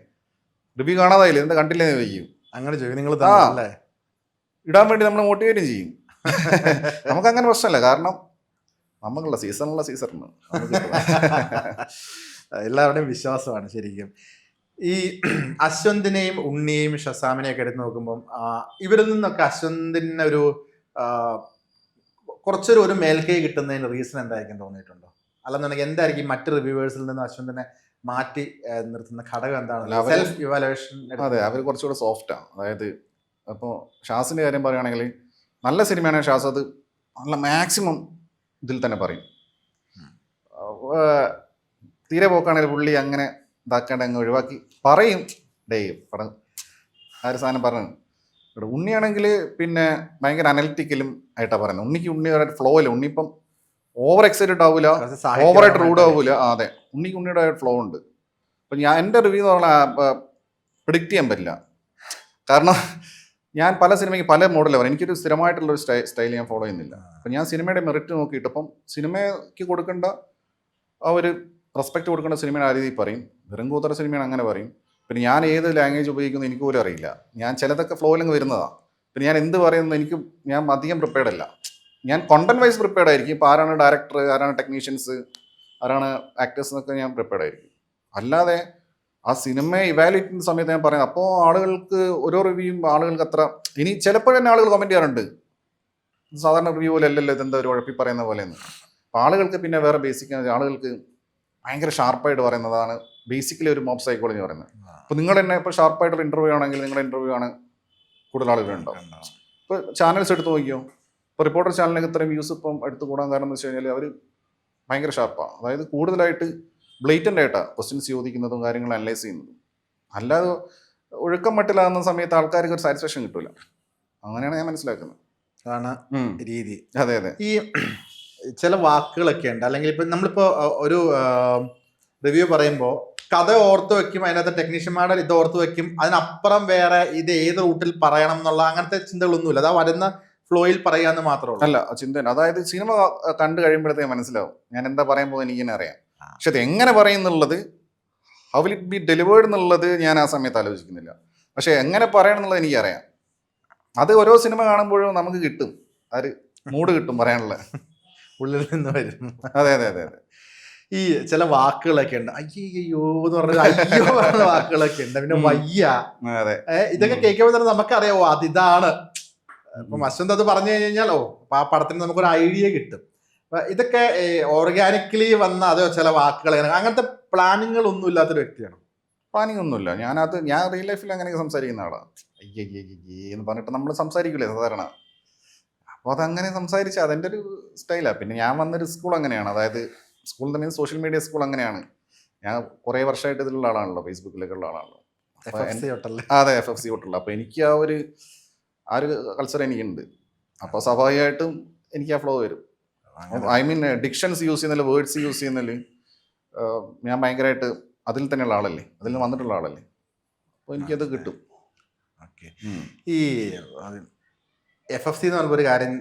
റിവ്യൂ കാണാതായില്ലേ, എന്താ കണ്ടില്ലേ ചോദിക്കും. അങ്ങനെ ചോദിക്കും നിങ്ങൾ ഇടാൻ വേണ്ടി നമ്മൾ മോട്ടിവേറ്റും ചെയ്യും. നമുക്കങ്ങനെ പ്രശ്നമല്ല. കാരണം നമുക്കുള്ള സീസണുള്ള സീസണിന് എല്ലാവരുടെയും വിശ്വാസമാണ് ശരിക്കും. ഈ അശ്വന്തിനെയും ഉണ്ണിയെയും ഷസാമിനെയും ഒക്കെ എടുത്ത് നോക്കുമ്പം ഇവരിൽ നിന്നൊക്കെ അശ്വന്തിന് ഒരു കുറച്ചൊരു മേൽക്കൈ കിട്ടുന്നതിന് റീസൺ എന്തായിരിക്കും തോന്നിയിട്ടുണ്ടോ? അല്ലെന്നുണ്ടെങ്കിൽ എന്തായിരിക്കും മറ്റ് റിവ്യൂവേഴ്സിൽ നിന്ന് അശ്വന്തിനെ മാറ്റി നിർത്തുന്ന ഘടകം എന്താണ്? Self evaluation. അതെ, അവർ കുറച്ചുകൂടെ സോഫ്റ്റാണ്. അതായത് അപ്പോൾ ഷാസിൻ്റെ കാര്യം പറയുകയാണെങ്കിൽ നല്ല സിനിമയാണെങ്കിൽ ഷാസ് അത് നല്ല മാക്സിമം ഇതിൽ തന്നെ പറയും. തീരെ പോക്കാണെങ്കിൽ പുള്ളി അങ്ങനെ ഇതാക്കാണ്ട് അങ്ങ് ഒഴിവാക്കി പറയും. പടം ആ ഒരു സാധനം പറഞ്ഞു. ഇവിടെ ഉണ്ണിയാണെങ്കിൽ പിന്നെ ഭയങ്കര അനലിറ്റിക്കലും ആയിട്ടാണ് പറയുന്നത്. ഉണ്ണിയുടെ ഫ്ലോ ഇല്ല. ഉണ്ണി ഇപ്പം ഓവർ എക്സൈറ്റഡ് ആവില്ല, ഓവറായിട്ട് റൂഡ് ആവില്ല. അതെ, ഉണ്ണിയുടെ ഫ്ലോ ഉണ്ട്. അപ്പം എൻ്റെ റിവ്യൂ എന്ന് പറഞ്ഞാൽ പ്രിഡിക്റ്റ് ചെയ്യാൻ പറ്റില്ല. കാരണം ഞാൻ പല സിനിമയ്ക്ക് പല മോഡലാണ്. എനിക്കൊരു സ്ഥിരമായിട്ടുള്ളൊരു സ്റ്റൈൽ ഞാൻ ഫോളോ ചെയ്യുന്നില്ല. അപ്പം ഞാൻ സിനിമയുടെ മെറിറ്റ് നോക്കിയിട്ട് അപ്പം സിനിമയ്ക്ക് കൊടുക്കേണ്ട ആ ഒരു റെസ്പെക്റ്റ് കൊടുക്കേണ്ട സിനിമയുടെ ആ രീതിയിൽ പറയും. വെറും കൂത്തറ സിനിമയാണ് അങ്ങനെ പറയും. പിന്നെ ഞാൻ ഏത് ലാംഗ്വേജ് ഉപയോഗിക്കുന്നു എനിക്ക് പോലും അറിയില്ല. ഞാൻ ചിലതൊക്കെ ഫ്ലോയിലങ്ങ് വരുന്നതാണ്. പിന്നെ ഞാൻ എന്ത് പറയുന്നത് ഞാൻ അധികം പ്രിപ്പയർഡ് അല്ല. ഞാൻ കോണ്ടന്റ് വൈസ് പ്രിപ്പയർഡ് ആയിരിക്കും. ഇപ്പോൾ ആരാണ് ഡയറക്ടർ, ആരാണ് ടെക്നീഷ്യൻസ്, ആരാണ് ആക്ടേഴ്സ് എന്നൊക്കെ ഞാൻ പ്രിപ്പയർഡ് ആയിരിക്കും. അല്ലാതെ ആ സിനിമയെ ഇവാലുവേറ്റ് ചെയ്യുന്ന സമയത്ത് ഞാൻ പറയുന്നത് അപ്പോൾ ആളുകൾക്ക് ഓരോ റിവ്യൂയും ആളുകൾക്ക് അത്ര ഇനി ചിലപ്പോൾ തന്നെ ആളുകൾ കമൻറ്റ് ചെയ്യാറുണ്ട് സാധാരണ റിവ്യൂ പോലെ അല്ലല്ലോ ഇതെന്താ ഒരു ഉഴപ്പി പറയുന്ന പോലെയെന്ന്. അപ്പോൾ ആളുകൾക്ക് പിന്നെ വേറെ ബേസിക് ആളുകൾക്ക് ഭയങ്കര ഷാർപ്പായിട്ട് പറയുന്നതാണ് ബേസിക്കലി ഒരു മോബ് സൈക്കോളജി പറയുന്നത്. അപ്പോൾ നിങ്ങൾ തന്നെ ഇപ്പോൾ ഷാർപ്പായിട്ടുള്ള ഇൻ്റർവ്യൂ ആണെങ്കിൽ നിങ്ങളുടെ ഇൻ്റർവ്യൂ ആണ് കൂടുതൽ ആളുകളുണ്ടാവും. ഇപ്പോൾ ചാനൽസ് എടുത്ത് നോക്കിയോ, ഇപ്പോൾ റിപ്പോർട്ടർ ചാനലിനൊക്കെ ഇത്രയും വ്യൂസ് ഇപ്പം എടുത്ത് കൂടാൻ കാരണം എന്ന് വെച്ച് കഴിഞ്ഞാൽ അവർ ഭയങ്കര ഷാർപ്പാണ്. അതായത് കൂടുതലായിട്ട് ബ്ലേറ്റൻ്റ് ആയിട്ടാണ് ക്വസ്റ്റ്യൻസ് ചോദിക്കുന്നതും കാര്യങ്ങൾ അനലൈസ് ചെയ്യുന്നതും. അല്ലാതെ ഒഴുക്കം മട്ടിലാകുന്ന സമയത്ത് ആൾക്കാർക്ക് ഒരു സാറ്റിസ്ഫാക്ഷൻ കിട്ടില്ല. അങ്ങനെയാണ് ഞാൻ മനസ്സിലാക്കുന്നത്. അതാണ് രീതി. അതെ അതെ. ഈ ചില വാക്കുകളൊക്കെ ഉണ്ട്. അല്ലെങ്കിൽ ഇപ്പം നമ്മളിപ്പോൾ ഒരു റിവ്യൂ പറയുമ്പോൾ കഥ ഓർത്ത് വെക്കും, അതിനകത്ത് ടെക്നീഷ്യന്മാരുടെ ഇത് ഓർത്ത് വെക്കും, അതിനപ്പുറം വേറെ ഇത് ഏത് റൂട്ടിൽ പറയണം എന്നുള്ള അങ്ങനത്തെ ചിന്തകളൊന്നുമില്ല. അതാ വരുന്ന ഫ്ലോയിൽ പറയാന്ന് മാത്രമേ ഉള്ളൂ. അല്ല ചിന്ത, അതായത് സിനിമ കണ്ടു കഴിയുമ്പോഴത്തേക്ക് മനസ്സിലാവും ഞാൻ എന്താ പറയാൻ പോകുന്നത്, എനിക്കിങ്ങനെ അറിയാം. പക്ഷെ അത് എങ്ങനെ പറയുന്നുള്ളത്, how will it be delivered എന്നുള്ളത് ഞാൻ ആ സമയത്ത് ആലോചിക്കുന്നില്ല. പക്ഷെ എങ്ങനെ പറയണം എന്നുള്ളത് എനിക്കറിയാം. അത് ഓരോ സിനിമ കാണുമ്പോഴും നമുക്ക് കിട്ടും, ആ ഒരു മൂഡ് കിട്ടും പറയാനുള്ള, ഉള്ളിൽ നിന്ന് വരും. അതെ അതെ അതെ അതെ. ഈ ചില വാക്കുകളൊക്കെ ഉണ്ട്, അയ്യോ എന്ന് പറഞ്ഞ അയ്യോ പറഞ്ഞ വാക്കുകളൊക്കെ ഉണ്ട്. പിന്നെ വയ്യ, അതെ, ഇതൊക്കെ കേൾക്കുമ്പോൾ തന്നെ നമുക്കറിയാവോ അതിതാണ്. ഇപ്പം അശ്വന്ത് അത് പറഞ്ഞു കഴിഞ്ഞാൽ അപ്പൊ ആ പടത്തിന് നമുക്കൊരു ഐഡിയ കിട്ടും. ഇതൊക്കെ ഓർഗാനിക്കലി വന്ന അതോ ചില വാക്കുകൾ അങ്ങനത്തെ പ്ലാനിങ്ങൾ ഒന്നും ഇല്ലാത്തൊരു വ്യക്തിയാണ്? പ്ലാനിങ് ഒന്നുമില്ല. ഞാൻ റിയൽ ലൈഫിൽ അങ്ങനെ സംസാരിക്കുന്ന ആളാണ്. അയ്യേ എന്ന് പറഞ്ഞിട്ട് നമ്മൾ സംസാരിക്കില്ലേ സാധാരണ. അപ്പോൾ അതങ്ങനെ സംസാരിച്ചാൽ അതെൻ്റെ ഒരു സ്റ്റൈലാണ്. പിന്നെ ഞാൻ വന്നൊരു സ്കൂൾ അങ്ങനെയാണ്, അതായത് സ്കൂൾ തന്നെ സോഷ്യൽ മീഡിയ സ്കൂൾ അങ്ങനെയാണ്. ഞാൻ കുറേ വർഷമായിട്ട് ഇതിലുള്ള ആളാണല്ലോ, ഫേസ്ബുക്കിലൊക്കെ ഉള്ള ആളാണല്ലോ. അതെ, FFC തൊട്ടുള്ള. അപ്പോൾ എനിക്ക് ആ ഒരു കൾച്ചർ എനിക്കുണ്ട്. അപ്പോൾ സ്വാഭാവികമായിട്ടും എനിക്ക് ആ ഫ്ലോ വരും. ഐ മീൻ ഡിക്ഷൻസ് യൂസ് ചെയ്യുന്നതിൽ, വേർഡ്സ് യൂസ് ചെയ്യുന്നതിൽ ഞാൻ ഭയങ്കരമായിട്ട് അതിൽ തന്നെയുള്ള ആളല്ലേ, അതിൽ നിന്ന് വന്നിട്ടുള്ള ആളല്ലേ. അപ്പോൾ എനിക്കത് കിട്ടും. ഓക്കെ. ഈ FFC എന്ന് പറയുമ്പോൾ ഒരു കാര്യം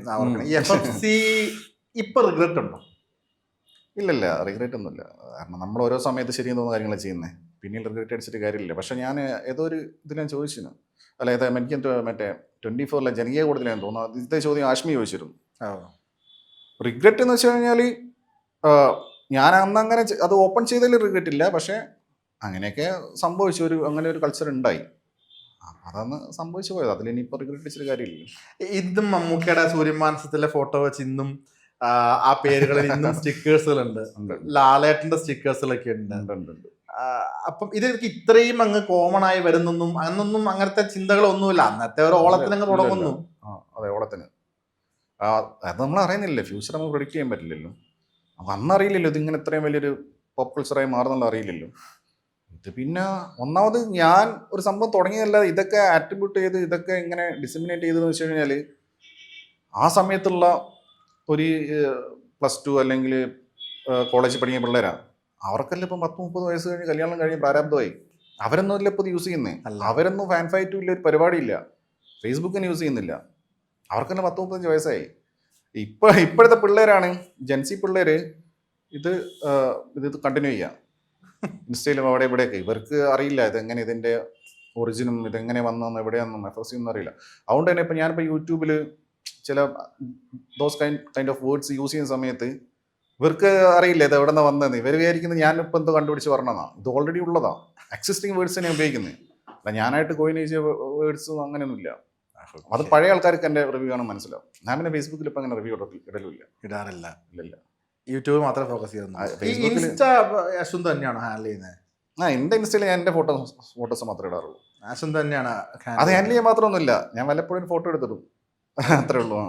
ഈ FFC ഇപ്പൊ റിഗ്രറ്റ് ഉണ്ടോ? ഇല്ലല്ല, റിഗ്രറ്റ് ഒന്നുമില്ല. കാരണം നമ്മൾ ഓരോ സമയത്ത് ശരിയെന്ന് തോന്നുന്ന കാര്യങ്ങൾ ചെയ്യുന്നത്, പിന്നീട് റിഗ്രറ്റ് അടിച്ചിട്ട് കാര്യമില്ല. പക്ഷെ ഞാൻ ഏതോ ഒരു ഇതിൽ ഞാൻ ചോദിച്ചിരുന്നു, അല്ല എനിക്ക് മറ്റേ 24 ജനകീയ കൂടുതൽ ഞാൻ തോന്നുന്നു ഇതേ ചോദ്യം ആഷ്മി ചോദിച്ചിരുന്നു. റിഗ്രറ്റ് എന്ന് വെച്ച് കഴിഞ്ഞാൽ ഞാൻ അന്ന് അങ്ങനെ അത് ഓപ്പൺ ചെയ്തതിൽ റിഗ്രറ്റ് ഇല്ല. പക്ഷേ അങ്ങനെയൊക്കെ സംഭവിച്ചു, അങ്ങനെ ഒരു കൾച്ചർ ഉണ്ടായി. അതന്ന് സംഭവിച്ചു പോയത്. അതിൽ ഇനിയിപ്പോൾ റിഗ്രറ്റ് അടിച്ചൊരു കാര്യമില്ല. ഇന്നും മമ്മൂക്കയുടെ സൂര്യമാനസത്തിലെ ഫോട്ടോ വെച്ച് ഇന്നും ആ പേരുകളിൽ ഇന്നും സ്റ്റിക്കേഴ്സുകളുണ്ട്. ലാലേട്ടന്റെ സ്റ്റിക്കേഴ്സുകളൊക്കെ ഉണ്ട്. അപ്പം ഇതൊക്കെ ഇത്രയും അങ്ങ് കോമൺ ആയി വരുന്നൊന്നും അന്നൊന്നും അങ്ങനത്തെ ചിന്തകളൊന്നുമില്ല. അന്നത്തെ ഒരു ഓളത്തിന് അങ്ങ് തുടങ്ങുന്നു. അതെ, ഓളത്തിന്. അത് നമ്മൾ അറിയുന്നില്ല, ഫ്യൂച്ചർ നമുക്ക് പ്രെഡിക്റ്റ് ചെയ്യാൻ പറ്റില്ലല്ലോ. അപ്പം അന്നറിയില്ലല്ലോ ഇതിങ്ങനെ ഇത്രയും വലിയൊരു പോപ്പ് കൾച്ചറായി മാറുന്നുള്ള അറിയില്ലല്ലോ. ഇത് പിന്നെ ഒന്നാമത് ഞാൻ ഒരു സംഭവം തുടങ്ങിയതല്ല, ഇതൊക്കെ ആട്രിബ്യൂട്ട് ചെയ്ത് ഇതൊക്കെ ഇങ്ങനെ ഡിസമിനേറ്റ് ചെയ്തതെന്ന് വെച്ച് കഴിഞ്ഞാൽ ആ സമയത്തുള്ള ഒരു +2 അല്ലെങ്കിൽ കോളേജിൽ പഠിക്കുന്ന പിള്ളേരാണ്. അവർക്കെല്ലാം ഇപ്പം 10-30 വയസ്സ് കഴിഞ്ഞ് കല്യാണം കഴിഞ്ഞ് പ്രാരാബ്ധമായി. അവരൊന്നും അല്ല ഇപ്പോൾ ഇത് യൂസ് ചെയ്യുന്നത്. അവരൊന്നും ഫാൻ ഫൈറ്റും ഇല്ല, ഒരു പരിപാടിയില്ല, ഫേസ്ബുക്കിന് യൂസ് ചെയ്യുന്നില്ല. അവർക്കെല്ലാം 10-35 വയസ്സായി. ഇപ്പോഴത്തെ പിള്ളേരാണ്, ജെൻസി പിള്ളേർ ഇത് കണ്ടിന്യൂ ചെയ്യുക ഇൻസ്റ്റയിലും അവിടെ ഇവിടെയൊക്കെ. ഇവർക്ക് അറിയില്ല ഇതെങ്ങനെ, ഇതിൻ്റെ ഒറിജിനും ഇതെങ്ങനെ വന്നതെന്ന് എവിടെയാണെന്നും FSC ഒന്നും അറിയില്ല. അതുകൊണ്ട് തന്നെ ഇപ്പം ഞാനിപ്പോൾ യൂട്യൂബിൽ ചില those kind of words use ചെയ്യുന്ന സമയത്ത് ഇവർക്ക് അറിയില്ല ഇത് എവിടെ നിന്ന് വന്നതെന്ന്. ഇവർ വിചാരിക്കുന്നത് ഞാനിപ്പോൾ എന്തോ കണ്ടുപിടിച്ച് പറഞ്ഞതാണ്. ഇത് ഓൾറെഡി ഉള്ളതാണ്, എക്സിസ്റ്റിംഗ് വേർഡ്സ് തന്നെ ഉപയോഗിക്കുന്നത്. അല്ല ഞാനായിട്ട് കോയിൻ ചെയ്ത വേർഡ്സും അങ്ങനെയൊന്നുമില്ല. അത് പഴയ ആൾക്കാർക്ക് എൻ്റെ റിവ്യൂ ആണ് മനസ്സിലാവും. ഞാൻ പിന്നെ ഫേസ്ബുക്കിൽ ഇപ്പം അങ്ങനെ റിവ്യൂ ഇടാറില്ല. യൂട്യൂബ് മാത്രമേ ഫോക്കസ് ചെയ്യുന്നു. ഇൻസ്റ്റ അശ്വന്ത് തന്നെയാണോ ഹാൻഡിൽ ചെയ്യുന്നത്? എൻ്റെ ഇൻസ്റ്റയിൽ ഞാൻ എൻ്റെ ഫോട്ടോസ് മാത്രമേ ഇടാറുള്ളൂ. അശ്വന്ത് തന്നെയാണ് അത് ഹാൻഡിൽ ചെയ്യാൻ മാത്രമൊന്നുമില്ല, ഞാൻ വല്ലപ്പോഴും ഒരു ഫോട്ടോ എടുത്തിടും, അത്രേ ഉള്ളൂ.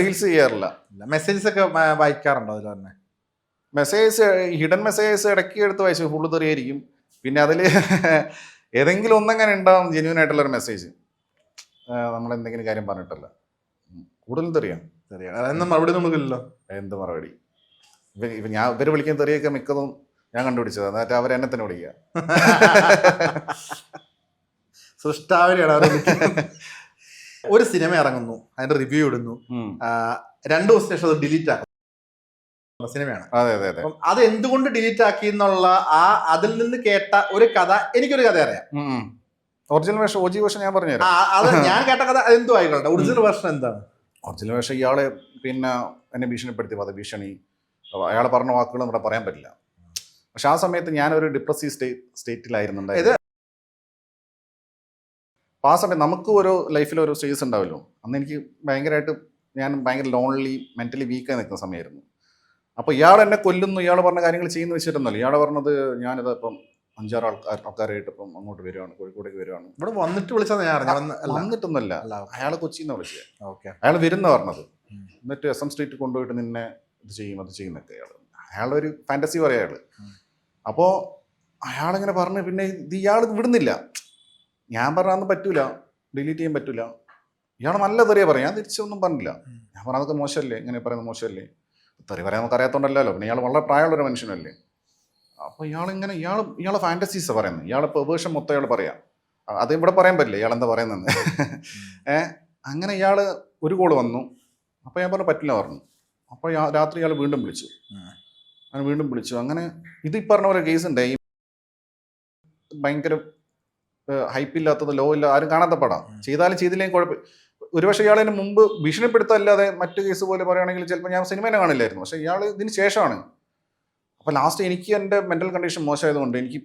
റീൽസ് ചെയ്യാറില്ല. മെസ്സേജസ് ഒക്കെ വായിക്കാറുണ്ടോ അതിൽ തന്നെ? മെസ്സേജസ്, ഹിഡൻ മെസ്സേജസ് ഇടയ്ക്ക് എടുത്ത് വായിച്ചു, ഫുള്ള് തെറിയായിരിക്കും. പിന്നെ അതിൽ ഏതെങ്കിലും ഒന്നെങ്ങനെ ഉണ്ടാവും ജെന്യൂൻ ആയിട്ടുള്ളൊരു മെസ്സേജ്, നമ്മളെന്തെങ്കിലും കാര്യം പറഞ്ഞിട്ടല്ല, കൂടുതലും തെറിയാം. അതൊന്നും മറുപടി നമുക്കില്ലല്ലോ. എന്ത് മറുപടി? ഇവർ വിളിക്കുന്ന തെറിയൊക്കെ മിക്കതും ഞാൻ കണ്ടുപിടിച്ചത്, എന്നിട്ട് അവരെന്നെ തന്നെ വിളിക്കുക. സൃഷ്ടാവിനെയാണ്. ഒരു സിനിമ ഇറങ്ങുന്നു, അതിന്റെ റിവ്യൂ ഇടുന്നു, 2 ദിവസം ശേഷം അത് ഡിലീറ്റ് ആക്കും സിനിമയാണ്. അതെ. അപ്പം അത് എന്തുകൊണ്ട് ഡിലീറ്റ് ആക്കി എന്നുള്ള അതിൽ നിന്ന് കേട്ട ഒരു കഥ, എനിക്കൊരു കഥ അറിയാം. ഒറിജിനൽ വേഷം, OG വേഷം ഞാൻ പറഞ്ഞു തരാം. അത് ഞാൻ കേട്ട കഥ എന്തോ ആയിക്കോട്ടെ. ഒറിജിനൽ വേർഷൻ എന്താണ്? ഒറിജിനൽ വേഷം ഇയാളെ പിന്നെ എന്നെ ഭീഷണിപ്പെടുത്തി, വധഭീഷണി, അയാൾ പറഞ്ഞ വാക്കുകൾ നമ്മുടെ പറയാൻ പറ്റില്ല. പക്ഷെ ആ സമയത്ത് ഞാനൊരു ഡിപ്രസീവ് സ്റ്റേറ്റിലായിരുന്നുണ്ടായത്. അപ്പോൾ ആ സമയത്ത് നമുക്ക് ഓരോ ലൈഫിൽ ഓരോ സ്റ്റേജസ് ഉണ്ടാവുമല്ലോ. അന്ന് എനിക്ക് ഞാൻ ഭയങ്കര ലോൺലി, മെൻ്റലി വീക്കായി നിൽക്കുന്ന സമയമായിരുന്നു. അപ്പോൾ ഇയാൾ എന്നെ കൊല്ലുന്നു, ഇയാൾ പറഞ്ഞ കാര്യങ്ങൾ ചെയ്യുന്നു വെച്ചിട്ടൊന്നുമല്ല. ഇയാൾ പറഞ്ഞത് ഞാനിത് ഇപ്പം 5-6 ആൾക്കാരായിട്ട് ഇപ്പം അങ്ങോട്ട് വരുവാണ്, കോഴിക്കോടേക്ക് വരുവാണ്. ഇവിടെ വന്നിട്ട് വിളിച്ചാൽ വന്നിട്ടൊന്നുമല്ല, അയാൾ കൊച്ചിയിൽ നിന്ന് വിളിച്ചത്. ഓക്കെ, അയാൾ വരുന്ന പറഞ്ഞത്. എന്നിട്ട് SM സ്ട്രീറ്റ് കൊണ്ടുപോയിട്ട് നിന്നെ ഇത് ചെയ്യും അത് ചെയ്യുന്നൊക്കെ അയാളൊരു ഫാൻറ്റസി പറയാം അയാൾ. അപ്പോൾ അയാളിങ്ങനെ പറഞ്ഞ് പിന്നെ ഇയാൾ വിടുന്നില്ല. ഞാൻ പറഞ്ഞാൽ പറ്റൂല, ഡിലീറ്റ് ചെയ്യാൻ പറ്റൂല. ഇയാൾ നല്ല തെറിയ പറയാം, ഞാൻ തിരിച്ചൊന്നും പറഞ്ഞില്ല. ഞാൻ പറഞ്ഞാൽ അതൊക്കെ മോശമല്ലേ, ഇങ്ങനെ പറയുന്നത് മോശമല്ലേ, തെറി പറയാൻ നമുക്ക് അറിയാത്തോണ്ടല്ലോ. പിന്നെ ഇയാൾ വളരെ പ്രായമുള്ളൊരു മനുഷ്യനല്ലേ. അപ്പോൾ ഇയാളെ ഫാൻറ്റസീസാണ് പറയുന്നത്, ഇയാളെ പെർവേർഷൻ മൊത്തം ഇയാൾ പറയാം. അത് ഇവിടെ പറയാൻ പറ്റില്ല ഇയാൾ എന്താ പറയുന്നത്. അങ്ങനെ ഇയാൾ ഒരു കോള് വന്നു. അപ്പോൾ ഞാൻ പറഞ്ഞു പറ്റില്ല പറഞ്ഞു. അപ്പോൾ രാത്രി ഇയാൾ വീണ്ടും വിളിച്ചു. അങ്ങനെ ഇത് ഈ പറഞ്ഞ പോലെ കേസ് ഉണ്ട്. ഈ ഭയങ്കര ഹൈപ്പില്ലാത്തത്, ലോ ഇല്ല, ആരും കാണാത്ത പടം. ചെയ്താലും ചെയ്തില്ലെങ്കിൽ കുഴപ്പം. ഒരുപക്ഷെ ഇയാളതിന് മുമ്പ് ഭീഷണിപ്പെടുത്തല്ലാതെ മറ്റു കേസ് പോലെ പറയുകയാണെങ്കിൽ ചിലപ്പോൾ ഞാൻ സിനിമേനെ കാണില്ലായിരുന്നു. പക്ഷേ ഇയാൾ ഇതിന് ശേഷമാണ്. അപ്പോൾ ലാസ്റ്റ് എനിക്ക് എൻ്റെ മെൻ്റൽ കണ്ടീഷൻ മോശമായതുകൊണ്ട് എനിക്ക്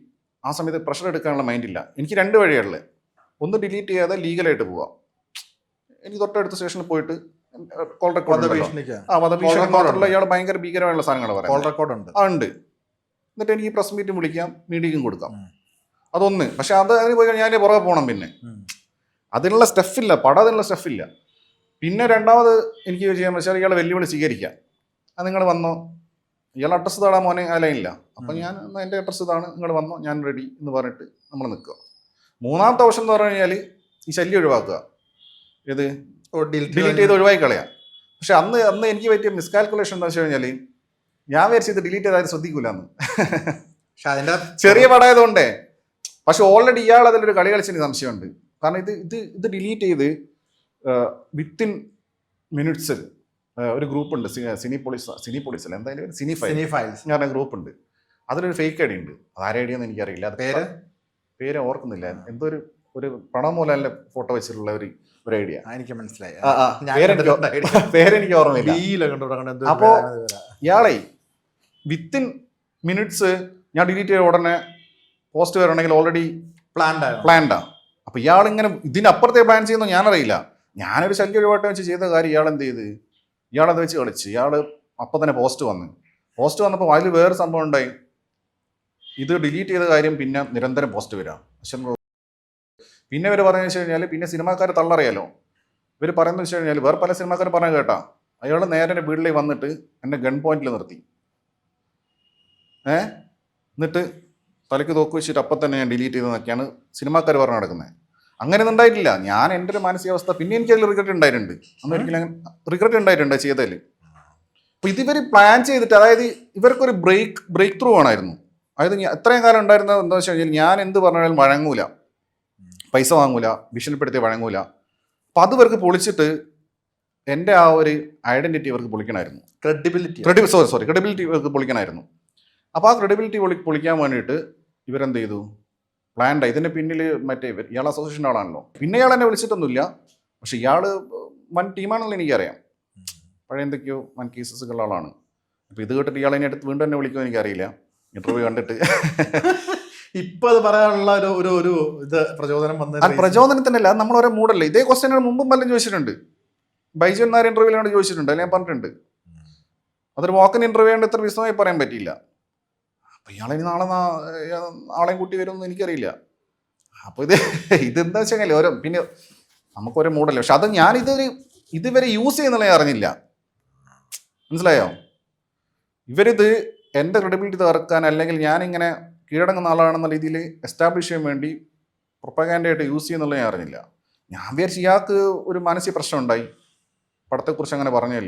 ആ സമയത്ത് പ്രഷർ എടുക്കാനുള്ള മൈൻഡില്ല. എനിക്ക് 2 വഴിയുള്ളത്. ഒന്ന് ഡിലീറ്റ് ചെയ്യാതെ ലീഗലായിട്ട് പോവാം. എനിക്ക് തൊട്ടടുത്ത സ്റ്റേഷനിൽ പോയിട്ട് കോൾ റെക്കോർഡ് വധഭീഷണി മാത്രമല്ല, ഇയാൾ ഭയങ്കര ഭീകരമായുള്ള സാധനങ്ങൾ പറയാം, കോൾ റെക്കോർഡ് ഉണ്ട്. എന്നിട്ട് എനിക്ക് പ്രസ് മീറ്റും വിളിക്കാം, മീഡിയക്കും കൊടുക്കാം. അതൊന്ന്. പക്ഷെ അതിന് പോയി ഞാൻ പുറകെ പോകണം. പിന്നെ അതിനുള്ള സ്റ്റഫില്ല, പടം അതിനുള്ള സ്റ്റഫില്ല. പിന്നെ രണ്ടാമത് എനിക്ക് ചെയ്യാൻ വെച്ചാൽ ഇയാളെ വെല്ലുവിളി സ്വീകരിക്കാം. അത് നിങ്ങൾ വന്നോ, ഇയാൾ അഡ്രസ്സ് താടാ മോനെ, ആ ലൈനില്ല. അപ്പം ഞാൻ എൻ്റെ അഡ്രസ്സ് ഇതാണ്, നിങ്ങൾ വന്നോ, ഞാൻ റെഡി എന്ന് പറഞ്ഞിട്ട് നമ്മൾ നിൽക്കുക. മൂന്നാമത്തെ ഓപ്ഷൻ എന്ന് പറഞ്ഞു കഴിഞ്ഞാൽ ഈ ശല്യം ഒഴിവാക്കുക. ഇത് ഡിലീറ്റ് ചെയ്ത് ഒഴിവാക്കി കളയാം. പക്ഷെ അന്ന് എനിക്ക് പറ്റിയ മിസ്കാൽക്കുലേഷൻ എന്താ വെച്ച് കഴിഞ്ഞാൽ ഞാൻ വിചാരിച്ചു ഇത് ഡിലീറ്റ് ചെയ്താൽ ശ്രദ്ധിക്കൂലെന്ന്. പക്ഷെ അതിൻ്റെ ചെറിയ പടമായതുകൊണ്ടേ. പക്ഷെ ഓൾറെഡി ഇയാൾ അതിലൊരു കളി കളിച്ചതിന് സംശയമുണ്ട്. കാരണം ഇത് ഡിലീറ്റ് ചെയ്ത് വിത്തിൻ മിനിറ്റ്സ് ഒരു ഗ്രൂപ്പ് ഉണ്ട്, സിനിപോളിസ് അല്ല എന്തായാലും സിനി ഫയൽസ് ഞാൻ ഗ്രൂപ്പ് ഉണ്ട്. അതിലൊരു ഫേക്ക് ഐഡി ഉണ്ട്. അത് ആരെ ഐഡിയെന്ന് എനിക്കറിയില്ല. അത് പേര് ഓർക്കുന്നില്ല. എന്തോ ഒരു ഒരു പ്രണവ് മോഹൻലാലിന്റെ ഫോട്ടോ വെച്ചിട്ടുള്ള ഒരു ഐഡിയ. എനിക്ക് മനസ്സിലായി. പേരെനിക്ക് ഓർമ്മയില്ല. അപ്പോ ഇയാളെ വിത്തിൻ മിനിറ്റ്സ് ഞാൻ ഡിലീറ്റ് ചെയ്ത ഉടനെ പോസ്റ്റ് വരണമെങ്കിൽ ഓൾറെഡി പ്ലാൻഡാ. അപ്പൊ ഇയാളിങ്ങനെ ഇതിനപ്പുറത്തെ പ്ലാൻ ചെയ്യുന്നു ഞാനറിയില്ല. ഞാനൊരു ശല്യം ഒഴിവാട്ടം വെച്ച് ചെയ്ത കാര്യം ഇയാൾ എന്ത് ചെയ്ത്, ഇയാളത് വെച്ച് കളിച്ച്. ഇയാൾ അപ്പം തന്നെ പോസ്റ്റ് വന്നപ്പോൾ അതിൽ വേറെ സംഭവം ഉണ്ടായി. ഇത് ഡിലീറ്റ് ചെയ്ത കാര്യം പിന്നെ നിരന്തരം പോസ്റ്റ് വരാം. പിന്നെ ഇവർ പറഞ്ഞു വെച്ച് കഴിഞ്ഞാൽ പിന്നെ സിനിമാക്കാർ തള്ളറിയാലോ. ഇവർ പറയുന്നത് വെച്ച് കഴിഞ്ഞാൽ വേറെ പല സിനിമാക്കാർ പറഞ്ഞു കേട്ടാ, അയാൾ നേരെ എൻ്റെ വീട്ടിലേക്ക് വന്നിട്ട് എന്നെ ഗൺ പോയിന്റിൽ നിർത്തി. എന്നിട്ട് തലയ്ക്ക് തോക്ക് വെച്ചിട്ട് അപ്പം തന്നെ ഞാൻ ഡിലീറ്റ് ചെയ്തെന്നൊക്കെയാണ് സിനിമാക്കാർ പറഞ്ഞു നടക്കുന്നത്. അങ്ങനെയൊന്നും ഉണ്ടായിട്ടില്ല. ഞാൻ എൻ്റെ ഒരു മാനസികാവസ്ഥ പിന്നെ എനിക്കതിൽ റിഗ്രറ്റ് ഉണ്ടായിട്ടുണ്ട്. അന്ന് ഒരിക്കലും റിഗ്രറ്റ് ഉണ്ടായിട്ടുണ്ട് ചെയ്തതിൽ. അപ്പോൾ ഇതിവർ പ്ലാൻ ചെയ്തിട്ട്, അതായത് ഇവർക്കൊരു ബ്രേക്ക് ത്രൂ ആണായിരുന്നു. അതായത് എത്രയും കാലം ഉണ്ടായിരുന്നത് എന്താ വെച്ച് കഴിഞ്ഞാൽ ഞാൻ എന്ത് പറഞ്ഞാലും വഴങ്ങൂല, പൈസ വാങ്ങൂല, ഭീഷണിപ്പെടുത്തി വഴങ്ങൂല. അപ്പം അത് ഇവർക്ക് പൊളിച്ചിട്ട് എൻ്റെ ആ ഒരു ഐഡൻറ്റിറ്റി ഇവർക്ക് പൊളിക്കണമായിരുന്നു. ക്രെഡിബിലിറ്റി ഇവർക്ക് പൊളിക്കണമായിരുന്നു. അപ്പോൾ ആ ക്രെഡിബിലിറ്റി പൊളിക്കാൻ വേണ്ടിയിട്ട് ഇവരെന്ത് ചെയ്തു, പ്ലാൻഡ്. ഇതിൻ്റെ പിന്നിൽ ഇയാൾ അസോസിയേഷൻ ആളാണല്ലോ. പിന്നെ ഇയാൾ എന്നെ വിളിച്ചിട്ടൊന്നുമില്ല. പക്ഷെ ഇയാൾ വൻ ടീമാണെന്ന് എനിക്കറിയാം. പഴയ എന്തൊക്കെയോ വൻ കേസസുള്ള ആളാണ്. അപ്പോൾ ഇത് കേട്ടിട്ട് ഇയാൾ എന്നെ അടുത്ത് വീണ്ടും എന്നെ വിളിക്കുമോ എനിക്കറിയില്ല, ഇന്റർവ്യൂ കണ്ടിട്ട്. ഇപ്പൊ അത് പറയാനുള്ള ഒരു ഇത് പ്രചോദനം വന്നത് പ്രചോദനത്തിനല്ല, അത് നമ്മളോരോ മൂഡല്ലേ. ഇതേ ക്വസ്റ്റ്യൻ മുമ്പും പലരും ചോദിച്ചിട്ടുണ്ട്. ബൈജു എന്നാർ ഇന്റർവ്യൂവിലാണ് ചോദിച്ചിട്ടുണ്ട്, അല്ലെങ്കിൽ ഞാൻ പറഞ്ഞിട്ടുണ്ട്. അതൊരു വാക്കൻ ഇന്റർവ്യൂ ആയിട്ട് ഇത്ര വിശദമായി പറയാൻ പറ്റിയില്ല. അപ്പം ഇയാളിനി നാളെ ആളെയും കൂട്ടി വരുമെന്ന് എനിക്കറിയില്ല. അപ്പോൾ ഇതെന്താ വെച്ചാൽ ഓരോ പിന്നെ നമുക്കൊരോ മൂഡല്ലേ. പക്ഷെ അത് ഇതുവരെ യൂസ് ചെയ്യുന്നുള്ള ഞാൻ അറിഞ്ഞില്ല. മനസ്സിലായോ? ഇവരിത് എൻ്റെ ക്രെഡിബിലിറ്റി തകർക്കാൻ, അല്ലെങ്കിൽ ഞാനിങ്ങനെ കീഴടങ്ങുന്ന ആളാണെന്ന രീതിയിൽ എസ്റ്റാബ്ലിഷ് ചെയ്യാൻ വേണ്ടി പ്രൊപ്പഗാൻഡയായിട്ട് യൂസ് ചെയ്യുന്നുള്ള ഞാൻ അറിഞ്ഞില്ല. ഞാൻ വിചാരിച്ചു ഇയാൾക്ക് ഒരു മാനസിക പ്രശ്നം ഉണ്ടായി പടത്തെക്കുറിച്ച് അങ്ങനെ പറഞ്ഞാൽ.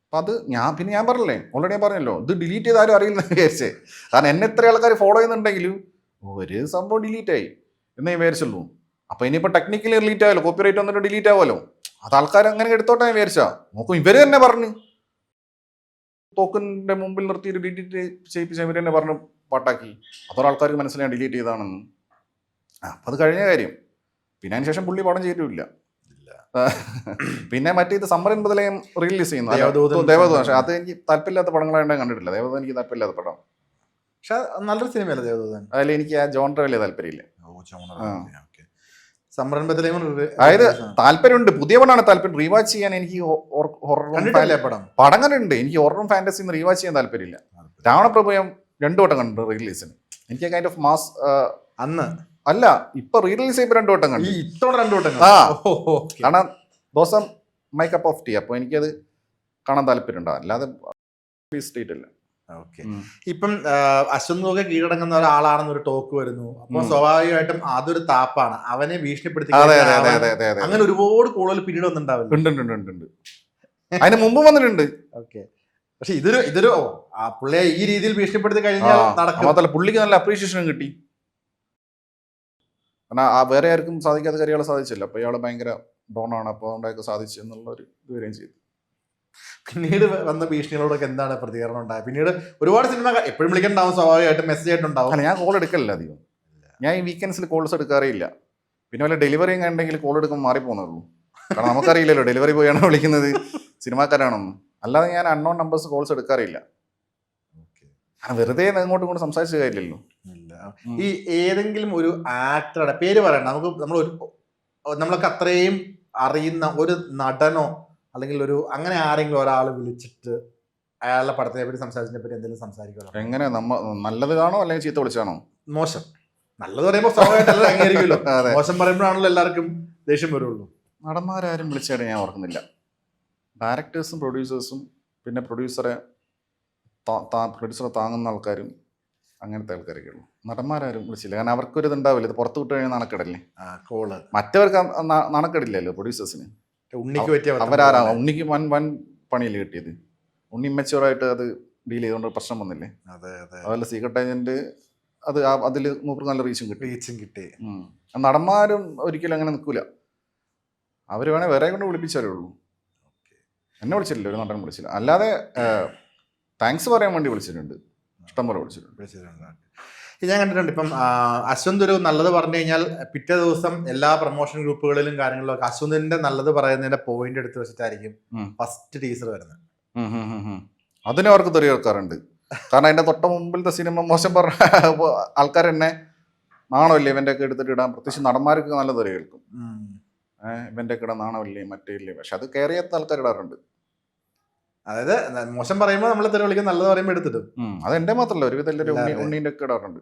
അപ്പം അത് ഞാൻ പറഞ്ഞില്ലേ, ഓൾറെഡി ഞാൻ പറഞ്ഞല്ലോ, ഇത് ഡിലീറ്റ് ചെയ്താലും അറിയില്ലെന്ന് വിചാരിച്ചേ. കാരണം എന്നെ എത്ര ആൾക്കാർ ഫോളോ ചെയ്യുന്നുണ്ടെങ്കിലും ഒരു സംഭവം ഡിലീറ്റായി എന്നേ വിചാരിച്ചുള്ളൂ. അപ്പോൾ ഇനിയിപ്പോൾ ടെക്നിക്കലി ഡിലീറ്റ് ആവുമല്ലോ, കോപ്പിറൈറ്റ് വന്നിട്ട് ഡിലീറ്റ് ആവുമല്ലോ. അത് ആൾക്കാർ അങ്ങനെ എടുത്തോട്ടെ ഞാൻ വിചാരിച്ചാ. നോക്കും ഇവർ തന്നെ പറഞ്ഞ് തോക്കിൻ്റെ മുമ്പിൽ നിർത്തിയിട്ട് ഡിലീറ്റ് ചെയ്യിപ്പിച്ച ഇവർ തന്നെ പറഞ്ഞ് പാട്ടാക്കി. അതൊരാൾക്കാർക്ക് മനസ്സിലായി ഡിലീറ്റ് ചെയ്താണെന്ന്. അപ്പം അത് കഴിഞ്ഞ കാര്യം. പിന്നെ അതിന് ശേഷം പുള്ളി പടം ചെയ്തിട്ടില്ല. പിന്നെ മറ്റേ ഇത് സമ്മറിൻ ബദലയും റിലീസ് ചെയ്യുന്നു ദേവദൂതൻ. പക്ഷെ അത് എനിക്ക് താല്പര്യമില്ലാത്ത പടങ്ങളായിട്ട് കണ്ടിട്ടില്ല. ദേവദൂതൻ എനിക്ക് താല്പര്യമില്ലാത്ത പടം. പക്ഷെ നല്ലൊരു സിനിമയല്ല ദേവദൂതൻ. അതിൽ എനിക്ക് ആ ജോൺറ വലിയ താല്പര്യമില്ല. സമ്മറിൻ ബദലയും അതായത് താല്പര്യമുണ്ട്, പുതിയ പടമാണ് താല്പര്യം. റീവാച്ച് ചെയ്യാൻ എനിക്ക് പടം കണ്ടിട്ടുണ്ട്. എനിക്ക് ഹൊററും ഫാന്റസിയും റീവാച്ച് ചെയ്യാൻ താല്പര്യമില്ല. രാവണപ്രഭു ഞാൻ 2 വട്ടം കണ്ടു റിലീസിന്. എനിക്ക് കൈൻഡ് ഓഫ് മാസ് അന്ന് അല്ല, ഇപ്പൊ റീറിലീസ് ചെയ്യുമ്പോൾ 2 വട്ടം കണ്ടു. ഇത്തവണ 2 വട്ടം കാരണം ദിവസം മൈ കപ്പ് ഓഫ് ടീ. അപ്പോൾ എനിക്കത് കാണാൻ താല്പര്യമുണ്ടോ, അല്ലാതെ സ്റ്റേറ്റ് അല്ല. ഓക്കെ. ഇപ്പം അശ്വന്ത് നോക്കെ കീഴടങ്ങുന്ന ഒരാളാണെന്ന് ഒരു ടോക്ക് വരുന്നു. അപ്പൊ സ്വാഭാവികമായിട്ടും അതൊരു താപ്പാണ്, അവനെ ഭീഷണിപ്പെടുത്തി. അങ്ങനെ ഒരുപാട് കൂടുതൽ പിന്നീട് വന്നിട്ടുണ്ടാവില്ല. അതിന് മുമ്പ് വന്നിട്ടുണ്ട്. ഓക്കെ. പക്ഷെ ഇതൊരു പുള്ളിയെ ഈ രീതിയിൽ ഭീഷണിപ്പെടുത്തി കഴിഞ്ഞാൽ നടക്കും. പുള്ളിക്ക് നല്ല അപ്രീഷിയേഷനും കിട്ടി. കാരണം വേറെ ആർക്കും സാധിക്കാത്ത കാര്യങ്ങൾ സാധിച്ചില്ല. അപ്പോൾ ഇയാൾ ഭയങ്കര ഡോണാണ്, അപ്പോൾ അതുകൊണ്ടൊക്കെ സാധിച്ചു എന്നുള്ളൊരു ഇതുവരെയും ചെയ്തു. പിന്നീട് വന്ന ഭീഷണികളോടൊക്കെ എന്താണ് പ്രതികരണം ഉണ്ടായത്? പിന്നീട് ഒരുപാട് സിനിമ എപ്പോഴും വിളിക്കണ്ടാവും, സ്വാഭാവികമായിട്ടും മെസ്സേജ് ആയിട്ടുണ്ടാവും. അല്ല, ഞാൻ കോൾ എടുക്കലില്ല അധികം. ഞാൻ ഈ വീക്കെൻഡ്സിൽ കോൾസ് എടുക്കാറേ ഇല്ല. പിന്നെ വല്ല ഡെലിവറിയും കണ്ടെങ്കിൽ കോൾ എടുക്കുമ്പോൾ മാറിപ്പോകുന്നുള്ളൂ. കാരണം നമുക്കറിയില്ലല്ലോ ഡെലിവറി ബോയാണ് വിളിക്കുന്നത് സിനിമാക്കാരാണെന്ന്. അല്ലാതെ ഞാൻ അൺനോൺ നമ്പേഴ്സ് കോൾസ് എടുക്കാറില്ല. വെറുതെ അങ്ങോട്ടും ഇങ്ങോട്ടും സംസാരിച്ച കാര്യമില്ലല്ലോ. ഈ ഏതെങ്കിലും ഒരു ആക്ടറുടെ പേര് പറയണം, നമ്മളൊക്കെ അത്രയും അറിയുന്ന ഒരു നടനോ അല്ലെങ്കിൽ ഒരു അങ്ങനെ ആരെങ്കിലും ഒരാൾ വിളിച്ചിട്ട് അയാളുടെ പടത്തിനെ പറ്റി സംസാരിച്ചതിനെ പറ്റി എന്തെങ്കിലും സംസാരിക്കുമല്ലോ? എങ്ങനെ നല്ലത് കാണോ അല്ലെങ്കിൽ ചീത്ത വിളിച്ചാണോ? മോശം. നല്ലത് പറയുമ്പോൾ സ്വാഭാവികമായിട്ടല്ല അംഗീകരിക്കുമല്ലോ. മോശം പറയുമ്പോഴാണല്ലോ എല്ലാവർക്കും ദേഷ്യം വരുള്ളൂ. നടന്മാരാരും വിളിച്ചായിട്ട് ഞാൻ ഓർക്കുന്നില്ല. ഡയറക്ടേഴ്സും പ്രൊഡ്യൂസേഴ്സും പിന്നെ പ്രൊഡ്യൂസറെ താങ്ങുന്ന ആൾക്കാരും അങ്ങനത്തെ ആൾക്കാരൊക്കെ ഉള്ളൂ. നടന്മാരാരും വിളിച്ചില്ല. കാരണം അവർക്കൊരു ഇതുണ്ടാവില്ല, ഇത് പുറത്ത് വിട്ട് കഴിഞ്ഞാൽ നാണക്കെടല്ലേ. മറ്റവർക്ക് നാണക്കെടില്ലല്ലോ പ്രൊഡ്യൂസേഴ്സിന്. ഉണ്ണിക്ക് പറ്റിയ ഉണ്ണിക്ക് വൻ പണിയല്ലേ കിട്ടിയത്. ഉണ്ണി ഇമ്മച്ചുവറായിട്ട് അത് ഡീൽ ചെയ്തുകൊണ്ട് പ്രശ്നം വന്നില്ലേ. അതുപോലെ സീക്രട്ട് ഏജന്റ് അത് അതിൽ മൂപ്പർക്ക് നല്ല റീച്ചും കിട്ടി. നടന്മാരും ഒരിക്കലും അങ്ങനെ നിൽക്കൂല. അവർ വേണേൽ വേറെ കൊണ്ട് വിളിപ്പിച്ചാലേ ഉള്ളൂ. എന്നെ വിളിച്ചിട്ടില്ല, ഒരു നടൻ വിളിച്ചില്ല. അല്ലാതെ താങ്ക്സ് പറയാൻ വേണ്ടി വിളിച്ചിട്ടുണ്ട്, ഇഷ്ടംപോലെ വിളിച്ചിട്ടുണ്ട്. ഞാൻ കണ്ടിട്ടുണ്ട് ഇപ്പം അശ്വന്ത് ഒരു നല്ലത് പറഞ്ഞു കഴിഞ്ഞാൽ പിറ്റേ ദിവസം എല്ലാ പ്രൊമോഷൻ ഗ്രൂപ്പുകളിലും കാര്യങ്ങളിലൊക്കെ അശ്വന്തിന്റെ നല്ലത് പറയുന്നതിന്റെ പോയിന്റ് എടുത്ത് വെച്ചിട്ടായിരിക്കും ഫസ്റ്റ് ടീസർ വരുന്നത്. അതിനെ അവർക്ക് തെറി കേൾക്കാറുണ്ട്. കാരണം അതിന്റെ തൊട്ട മുമ്പിലത്തെ സിനിമ മോശം പറഞ്ഞ ആൾക്കാർ തന്നെ നാണമില്ലേ ഇവന്റെ ഒക്കെ എടുത്തിട്ട് ഇടാൻ, പ്രത്യേകിച്ച് നടന്മാർക്ക് നല്ല തെറി കേൾക്കും. ഇവന്റെ ഒക്കെ ഇടാൻ നാണമില്ലേ മറ്റേ ഇല്ലേ, പക്ഷെ അത് കയറിയാത്ത ആൾക്കാർ ഇടാറുണ്ട്. അതായത് മോശം പറയുമ്പോൾ നമ്മൾ തെറി വിളിക്കും, നല്ലത് പറയുമ്പോൾ എടുത്തിട്ടും. അത് എന്റെ മാത്രമല്ല, ഒരുവിധം എല്ലാവരും ഉണ്ണീന്റെ ഒക്കെ ഇടാറുണ്ട്.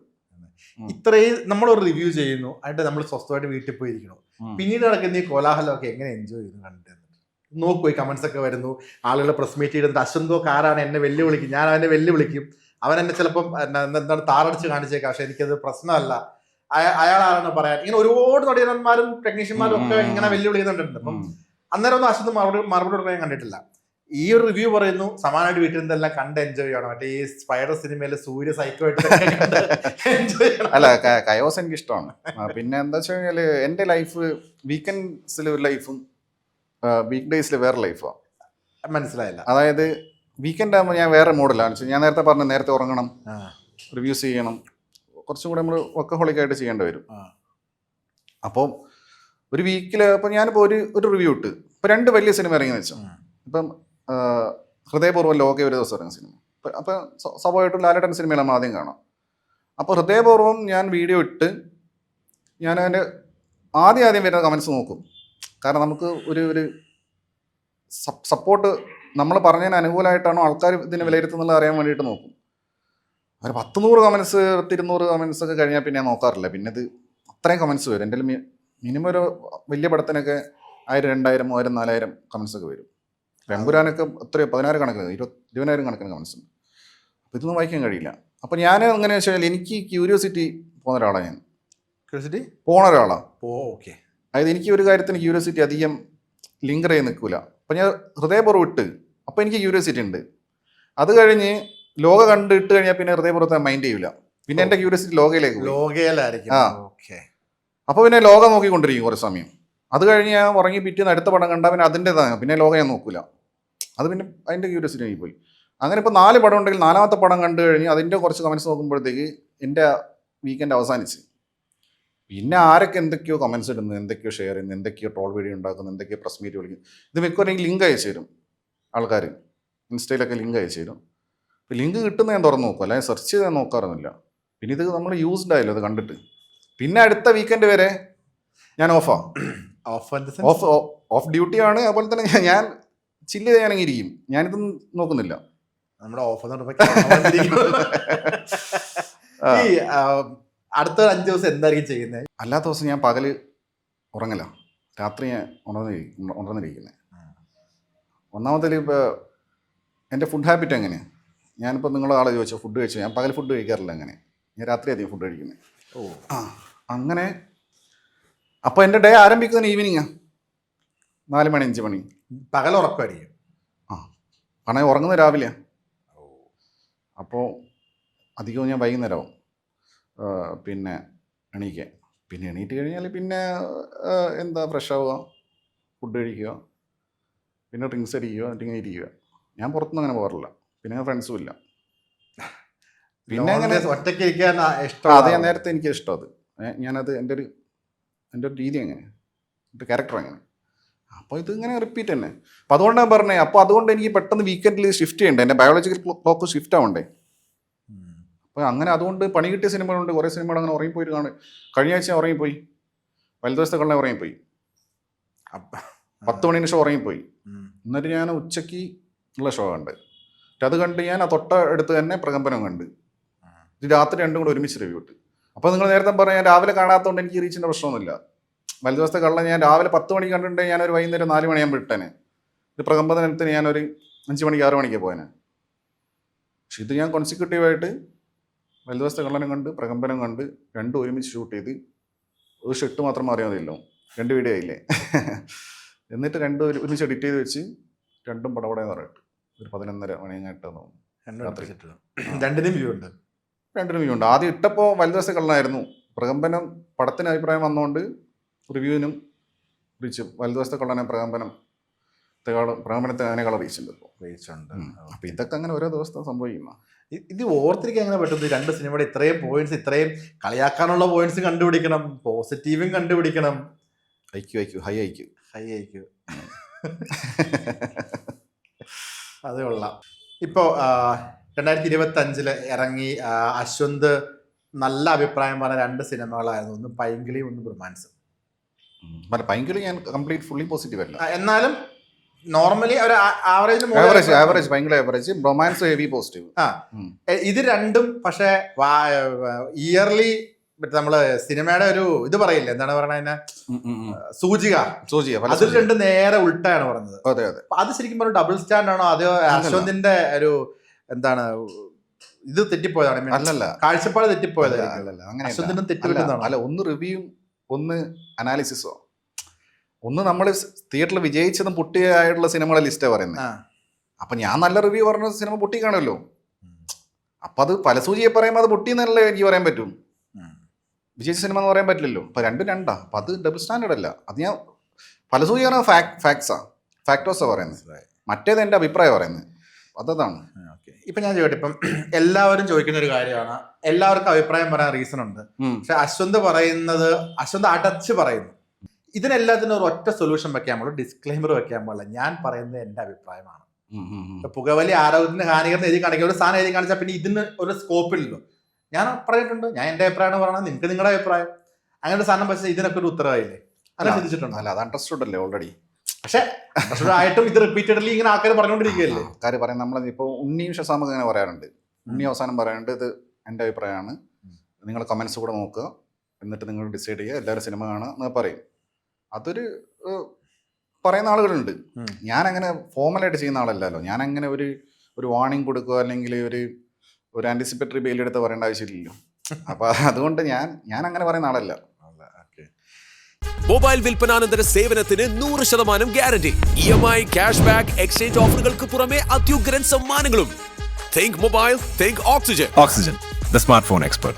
ഇത്രയും നമ്മളൊരു റിവ്യൂ ചെയ്യുന്നു, അതിന്റെ നമ്മൾ സ്വസ്ഥമായിട്ട് വീട്ടിൽ പോയിരിക്കണം, പിന്നീട് നടക്കുന്ന ഈ കോലാഹലമൊക്കെ എങ്ങനെ എൻജോയ് ചെയ്യുന്നു കണ്ടിട്ട് നോക്കൂ. ഈ കമന്റ്സ് ഒക്കെ വരുന്നു, ആളുകൾ പ്രസ് മീറ്റ് ചെയ്തിട്ട് അശ്വന്തോ കാരാണ് എന്നെ വെല്ലുവിളിക്കും, ഞാൻ അവനെ വെല്ലുവിളിക്കും, അവൻ എന്നെ ചിലപ്പം എന്താണ് താറടിച്ച് കാണിച്ചേക്കാം, പക്ഷെ എനിക്കത് പ്രശ്നമല്ല, അയാളാണെന്ന് പറയാൻ. ഇങ്ങനെ ഒരുപാട് നടീനന്മാരും ടെക്നീഷ്യന്മാരും ഒക്കെ ഇങ്ങനെ വെല്ലുവിളിക്കുന്നുണ്ട്. അപ്പം അന്നേരം ഒന്നും അശ്വന്ത് മറുപടി കൊടുക്കാൻ ഞാൻ കണ്ടിട്ടില്ല. ഈ ഒരു റിവ്യൂ പറയുന്നു സമാനമായിട്ട് വീട്ടിൽ നിന്നെല്ലാം കണ്ട് എൻജോയ് ചെയ്യണം, മറ്റേ ഈ സ്പൈഡർ സിനിമയിലെ സൂര്യ സൈക്കോ എൻജോയ് ചെയ്യണം. അല്ല, കയോസ് എനിക്ക് ഇഷ്ടമാണ്. പിന്നെ എന്താ വെച്ച് കഴിഞ്ഞാല് എന്റെ ലൈഫ് വീക്കെൻഡ്സിൽ ഒരു ലൈഫും വീക്ക് ഡേയ്സിൽ വേറെ ലൈഫാണ്. മനസ്സിലായില്ല. അതായത് വീക്കെൻഡ് ആകുമ്പോൾ ഞാൻ വേറെ മോഡലാണ്. ഞാൻ നേരത്തെ പറഞ്ഞു, നേരത്തെ ഉറങ്ങണം, റിവ്യൂസ് ചെയ്യണം, കുറച്ചും കൂടെ നമ്മൾ വർക്കഹോളിക്കായിട്ട് ചെയ്യേണ്ടി വരും. അപ്പോൾ ഒരു വീക്കിൽ ഇപ്പം ഞാനിപ്പോൾ ഒരു റിവ്യൂ ഇട്ട് ഇപ്പം 2 വലിയ സിനിമ ഇറങ്ങിയെന്ന് വെച്ചാൽ, ഇപ്പം ഹൃദയപൂർവ്വം ലോക ഒരു ദിവസം ഇറങ്ങിയ സിനിമ, അപ്പം സ്വാഭാവികമായിട്ടും ലാലേട്ടൻ സിനിമയിൽ നമ്മൾ ആദ്യം കാണാം. അപ്പോൾ ഹൃദയപൂർവ്വം ഞാൻ വീഡിയോ ഇട്ട് ഞാൻ അതിൻ്റെ ആദ്യം വരുന്ന കമൻസ് നോക്കും. കാരണം നമുക്ക് ഒരു സപ്പോർട്ട് നമ്മൾ പറഞ്ഞതിന് അനുകൂലമായിട്ടാണോ ആൾക്കാർ ഇതിനെ വിലയിരുത്തുന്നത് അറിയാൻ വേണ്ടിയിട്ട് നോക്കും. ഒരു 100 കമൻസ് 200 കമൻസ് ഒക്കെ കഴിഞ്ഞാൽ പിന്നെ ഞാൻ നോക്കാറില്ല. പിന്നെ ഇത് അത്രയും കമൻസ് വരും. എൻ്റെ മിനിമം ഒരു വലിയ പടത്തിനൊക്കെ 1000, 2000, 3000, 4000 കമൻസ് ഒക്കെ വരും. വെമ്പുരാനൊക്കെ എത്രയോ 10,000 കണക്കിന് 20,000 കണക്കിന് കമൻസ് ഉണ്ട്. അപ്പോൾ ഇതൊന്നും വായിക്കാൻ കഴിയില്ല. അപ്പോൾ ഞാൻ എങ്ങനെയാണെന്ന് വെച്ച് കഴിഞ്ഞാൽ എനിക്ക് ക്യൂരിയോസിറ്റി പോകുന്ന ഒരാളാണ്. ഞാൻ ക്യൂരിയോസിറ്റി പോണ ഒരാളാണ്. ഓക്കെ. അതായത് എനിക്ക് ഒരു കാര്യത്തിന് ക്യൂരിയോസിറ്റി അധികം ലിങ്കർ ചെയ്ത് നിൽക്കില്ല. അപ്പം ഞാൻ ഹൃദയപൂർവ്വം ഇട്ട് അപ്പോൾ എനിക്ക് ക്യൂരിയോസിറ്റി ഉണ്ട്. അത് കഴിഞ്ഞ് ലോക കണ്ടിട്ട് കഴിഞ്ഞാൽ പിന്നെ ഹൃദയപൂർവ്വത്തെ മൈൻഡ് ചെയ്യില്ല. പിന്നെ എൻ്റെ ക്യൂരിയോസിറ്റി ലോകയിലായിരിക്കും. അപ്പോൾ പിന്നെ ലോക നോക്കിക്കൊണ്ടിരിക്കും കുറേ സമയം. അത് കഴിഞ്ഞ് ഞാൻ ഉറങ്ങി പിറ്റേന്ന് അടുത്ത പടം കണ്ടാൽ പിന്നെ അതിൻ്റെതാണ്, പിന്നെ ലോക ഞാൻ നോക്കില്ല. അത് പിന്നെ അതിൻ്റെ ക്യൂരിയോസിറ്റി ആയി പോയി. അങ്ങനെ ഇപ്പോൾ 4 പടം ഉണ്ടെങ്കിൽ 4ാമത്തെ പടം കണ്ടു കഴിഞ്ഞ് അതിൻ്റെ കുറച്ച് കമൻസ് നോക്കുമ്പോഴത്തേക്ക് എൻ്റെ വീക്കെൻഡ് അവസാനിച്ച്. പിന്നെ ആരൊക്കെ എന്തൊക്കെയോ കമൻസ് ഇടുന്നു, എന്തൊക്കെയോ ഷെയർ ചെയ്യുന്നു, എന്തൊക്കെയോ ട്രോൾ വീഡിയോ ഉണ്ടാക്കുന്നു, എന്തൊക്കെയോ പ്രസ് മീറ്റ് വിളിക്കുന്നു. ഇത് മിക്കവാറും ലിങ്ക് അയച്ചു തരും ആൾക്കാർ, ഇൻസ്റ്റയിലൊക്കെ ലിങ്ക് അയച്ചു തരും. ഇപ്പോൾ ലിങ്ക് കിട്ടുന്ന ഞാൻ തുറന്ന് നോക്കും, അല്ലെങ്കിൽ സെർച്ച് ചെയ്ത് ഞാൻ നോക്കാറൊന്നുമില്ല. പിന്നെ ഇത് നമ്മൾ യൂസ്ഡ് ആയല്ലോ അത് കണ്ടിട്ട്. പിന്നെ അടുത്ത വീക്കെൻഡ് വരെ ഞാൻ ഓഫ് ഡ്യൂട്ടിയാണ്. അതുപോലെ തന്നെ ഞാൻ ചില്ല് ചെയ്യാനെങ്കിൽ ഇരിക്കും, ഞാനിത് നോക്കുന്നില്ല. നമ്മുടെ ഓഫ് ഈ അടുത്ത 5 ദിവസം എന്തായിരിക്കും ചെയ്യുന്നത്? അല്ലാത്ത ദിവസം ഞാൻ പകല് ഉറങ്ങല, രാത്രി ഞാൻ ഉണർന്നിരിക്കുന്നത്. ഒന്നാമത്തെ ഇപ്പോൾ എൻ്റെ ഫുഡ് ഹാബിറ്റ് എങ്ങനെയാണ്, ഞാനിപ്പോൾ നിങ്ങളുടെ ആളെ ചോദിച്ചോ ഫുഡ് കഴിച്ചു, ഞാൻ പകൽ ഫുഡ് കഴിക്കാറില്ല. അങ്ങനെ ഞാൻ രാത്രി അധികം ഫുഡ് കഴിക്കുന്നത്. അങ്ങനെ അപ്പോൾ എൻ്റെ ഡേ ആരംഭിക്കുന്നത് ഈവനിങ്ങാണ്, 4 മണി 5 മണി. പകൽ ഉറക്കമായിരിക്കും. പണയം ഉറങ്ങുന്നത് രാവിലെയാണ്. അപ്പോൾ അധികവും ഞാൻ വൈകുന്നേരമാവും പിന്നെ എണീക്കുക. പിന്നെ എണീറ്റ് കഴിഞ്ഞാൽ പിന്നെ എന്താ ഫ്രഷ് ആവുക, ഫുഡ് കഴിക്കുക, പിന്നെ ഡ്രിങ്ക്സ് അടിക്കുക, എന്നിട്ട് ഇങ്ങനെ ഇരിക്കുക. ഞാൻ പുറത്തൊന്നും അങ്ങനെ പോകാറില്ല. പിന്നെ ഫ്രണ്ട്സും ഇല്ല. പിന്നെ അങ്ങനെ ഒറ്റയ്ക്ക് ഇരിക്കാൻ ഇഷ്ടം. അത് ഞാൻ നേരത്തെ എനിക്ക് ഇഷ്ടം. അത് ഞാനത് എൻ്റെ ഒരു രീതി അങ്ങനെ, എൻ്റെ ക്യാരക്ടർ അങ്ങനെ. അപ്പോൾ ഇത് ഇങ്ങനെ റിപ്പീറ്റ് തന്നെ. അപ്പോൾ അതുകൊണ്ടാണ് പറഞ്ഞത്. അപ്പോൾ അതുകൊണ്ട് എനിക്ക് പെട്ടെന്ന് വീക്കെൻഡിൽ ഷിഫ്റ്റ് ചെയ്യണ്ടേ, എൻ്റെ ബയോളജിക്കൽ ക്ലോക്ക് ഷിഫ്റ്റ് ആവണ്ടേ. അപ്പോൾ അങ്ങനെ അതുകൊണ്ട് പണി കിട്ടിയ സിനിമകളുണ്ട്, കുറേ സിനിമകൾ അങ്ങനെ ഉറങ്ങിപ്പോയിട്ട് കാണും. കഴിഞ്ഞ ആഴ്ച ഉറങ്ങിപ്പോയി, വലുദിവസത്തെ കള്ളനെ ഉറങ്ങിപ്പോയി, 10 മണിന് ഷോ ഉറങ്ങിപ്പോയി. എന്നിട്ട് ഞാൻ ഉച്ചയ്ക്ക് ഉള്ള ഷോ കണ്ട്, അത് കണ്ട് ഞാൻ ആ തൊട്ട അടുത്ത് തന്നെ പ്രകമ്പനം കണ്ട്, രാത്രി 2 കൂടെ ഒരുമിച്ച് റിവ്യൂ ഇട്ട്. അപ്പോൾ നിങ്ങൾ നേരത്തെ പറഞ്ഞാൽ ഞാൻ രാവിലെ കാണാത്തതുകൊണ്ട് എനിക്ക് റീച്ചിൻ്റെ പ്രശ്നമൊന്നുമില്ല. വലുദിവസത്തെ കള്ള ഞാൻ രാവിലെ 10 മണിക്ക് കണ്ടിട്ടുണ്ടെങ്കിൽ ഞാനൊരു വൈകുന്നേരം 4 മണിയാകുമ്പോൾ ഇട്ടേനെ. ഇത് പ്രകമ്പനത്തിന് ഞാനൊരു 5 മണിക്ക് 6 മണിക്ക് പോയേനെ. പക്ഷെ ഇത് ഞാൻ കോൺസിക്യൂട്ടീവായിട്ട് വലുദിവസത്തെ കള്ളനും കണ്ട് പ്രകമ്പനം കണ്ട് 2 ഒരുമിച്ച് ഷൂട്ട് ചെയ്ത് ഒരു ഷെട്ട് മാത്രം മാറിയാൽ മതിയല്ലോ, 2 വീഡിയോ ആയില്ലേ. എന്നിട്ട് 2 ഒരുമിച്ച് എഡിറ്റ് ചെയ്ത് വെച്ച് 2ഉം പടപടയെന്ന് പറഞ്ഞിട്ട് ഒരു 11:30 മണിയായിട്ട് തോന്നുന്നു. 2നും വ്യൂ ഉണ്ട്. 2നും വ്യൂ ഉണ്ട്. ആദ്യം ഇട്ടപ്പോൾ വലുദിവസത്തെ കള്ളനായിരുന്നു. പ്രകമ്പനം പടത്തിന് അഭിപ്രായം വന്നുകൊണ്ട് റിവ്യൂവിനും റീച്ച്. വലുദിവസത്തെ കള്ളനെ പ്രകമ്പനത്തെ അതിനേക്കാളും റീച്ചുണ്ട് ഇപ്പോൾ. റീച്ചുണ്ട്. അപ്പോൾ ഇതൊക്കെ അങ്ങനെ ഓരോ ദിവസത്തെ സംഭവിക്കുന്ന. ഇത് ഓർത്തിരിക്കാൻ എങ്ങനെ പറ്റും? രണ്ട് സിനിമയുടെ ഇത്രയും പോയിന്റ്സ്, ഇത്രയും കളിയാക്കാനുള്ള പോയിന്റ്സ് കണ്ടുപിടിക്കണം, പോസിറ്റീവും കണ്ടുപിടിക്കണം. High IQ. അത് കൊള്ളാം. ഇപ്പോൾ 2025 ഇറങ്ങി അശ്വന്ത് നല്ല അഭിപ്രായം പറഞ്ഞ 2 സിനിമകളായിരുന്നു. ഒന്ന് പൈങ്കിളിയും ഒന്ന് ബ്രൊമാൻസും. പൈങ്കിളി ഞാൻ കംപ്ലീറ്റ് ഫുള്ളി പോസിറ്റീവ് അല്ല, എന്നാലും നോർമലി ഒരു ആവറേജ് ഭയങ്കര ആവറേജ്. Romance heavy positive. ഇത് രണ്ടും പക്ഷെ ഇയർലി നമ്മള് സിനിമയുടെ ഒരു ഇത് പറയില്ലേ, എന്താണ് പറയണ, സൂചിക അതിൽ 2 നേരെ ഉൾട്ടാണ് പറഞ്ഞത്. അത് ശരിക്കും പറഞ്ഞ ഡബിൾ സ്റ്റാൻഡ് ആണോ അതോ അശ്വന്തിന്റെ ഒരു എന്താണ് ഇത് തെറ്റിപ്പോയതാണ്? അല്ലല്ല, കാഴ്ചപ്പാട് തെറ്റിപ്പോയത്. അശ്വന്തിനും തെറ്റുപറ്റുന്നതാണ്. ഒന്ന് റിവ്യൂ, ഒന്ന് അനാലിസിസോ, ഒന്ന് നമ്മൾ തിയേറ്ററിൽ വിജയിച്ചതും പൊട്ടിയായിട്ടുള്ള സിനിമകളെ ലിസ്റ്റാണ് പറയുന്നത്. അപ്പൊ ഞാൻ നല്ല റിവ്യൂ പറഞ്ഞ സിനിമ പൊട്ടി കാണുമല്ലോ. അപ്പൊ അത് പല സൂചിയെ പറയുമ്പോൾ അത് പൊട്ടിയെന്നല്ലേ എനിക്ക് പറയാൻ പറ്റും. വിജയിച്ച സിനിമ എന്ന് പറയാൻ പറ്റില്ലല്ലോ. അപ്പൊ രണ്ടാ. അപ്പൊ അത് ഡബിൾ സ്റ്റാൻഡേർഡ് അല്ല. അത് ഞാൻ പല സൂചി പറഞ്ഞ ഫാക്ടോസാ പറയുന്നത്. മറ്റേത് എൻ്റെ അഭിപ്രായം പറയുന്നത്. അതാണ്. ഇപ്പൊ ഞാൻ ചോദിക്കട്ടെ, ഇപ്പം എല്ലാവരും ചോദിക്കുന്ന ഒരു കാര്യമാണ്, എല്ലാവർക്കും അഭിപ്രായം പറയാൻ റീസൺ ഉണ്ട്. പക്ഷെ അശ്വന്ത് അടച്ച് പറയുന്നു. ഇതിനെല്ലാത്തിനും ഒരു ഒറ്റ സൊല്യൂഷൻ വെക്കാൻ പാടില്ല, ഡിസ്ക്ലെയിമർ വെക്കാൻ പാടില്ല. ഞാൻ പറയുന്നത് എൻ്റെ അഭിപ്രായമാണ്. പുകവലി ആരോഗ്യത്തിന് ഹാനികരം എഴുതി കാണിക്കുക, ഒരു സാധനം എഴുതി കാണിച്ചാൽ പിന്നെ ഇതിന് ഒരു സ്കോപ്പില്ലല്ലോ. ഞാൻ പറഞ്ഞിട്ടുണ്ട്, ഞാൻ എൻ്റെ അഭിപ്രായമാണ് പറയുന്നത്, നിങ്ങൾക്ക് നിങ്ങളുടെ അഭിപ്രായം. അങ്ങനെ ഒരു സാധനം വെച്ചാൽ ഇതിനൊക്കെ ഒരു ഉത്തരവായില്ലേ? അങ്ങനെ ചിന്തിച്ചിട്ടുണ്ട്. അല്ല, അത് അണ്ടർസ്റ്റുഡ് അല്ലേ ഓൾറെഡി. പക്ഷെ ആയിട്ടും ഇത് റിപ്പീറ്റഡ്ലി ഇങ്ങനെ ആൾക്കാർ പറഞ്ഞുകൊണ്ടിരിക്കുകയല്ലേ. ആൾക്കാർ പറയും, നമ്മളിപ്പോൾ ഉണ്ണി ഷസാമൊക്കെ ഇങ്ങനെ പറയാറുണ്ട്. ഉണ്ണി അവസാനം പറയാറുണ്ട്, ഇത് എൻ്റെ അഭിപ്രായമാണ്, നിങ്ങൾ കമൻസ് കൂടെ നോക്കുക, എന്നിട്ട് നിങ്ങൾ ഡിസൈഡ് ചെയ്യുക, എല്ലാവരും സിനിമ കാണുക എന്ന് പറയും. അതൊരു പറയുന്ന ആളുകളുണ്ട്. ഞാനങ്ങനെ ഫോമലായിട്ട് ചെയ്യുന്ന ആളല്ലല്ലോ. ഞാനങ്ങനെ ഒരു വാർണിംഗ് കൊടുക്കുക അല്ലെങ്കിൽ ഒരു ആൻറ്റിസിപ്പേറ്ററി ബെയിൽ എടുത്ത് പറയേണ്ട ആവശ്യമില്ലല്ലോ. അപ്പോൾ അതുകൊണ്ട് ഞാൻ അങ്ങനെ പറയുന്ന ആളല്ല. മൊബൈൽ വിൽപ്പനാനന്തര സേവനത്തിന് 100% guarantee. EMI, cash back, exchange ഓഫറുകൾക്ക് പുറമെ അത്യുഗ്രൻ സമ്മാനങ്ങളും. Think mobile, think Oxygen. Oxygen, the smartphone expert.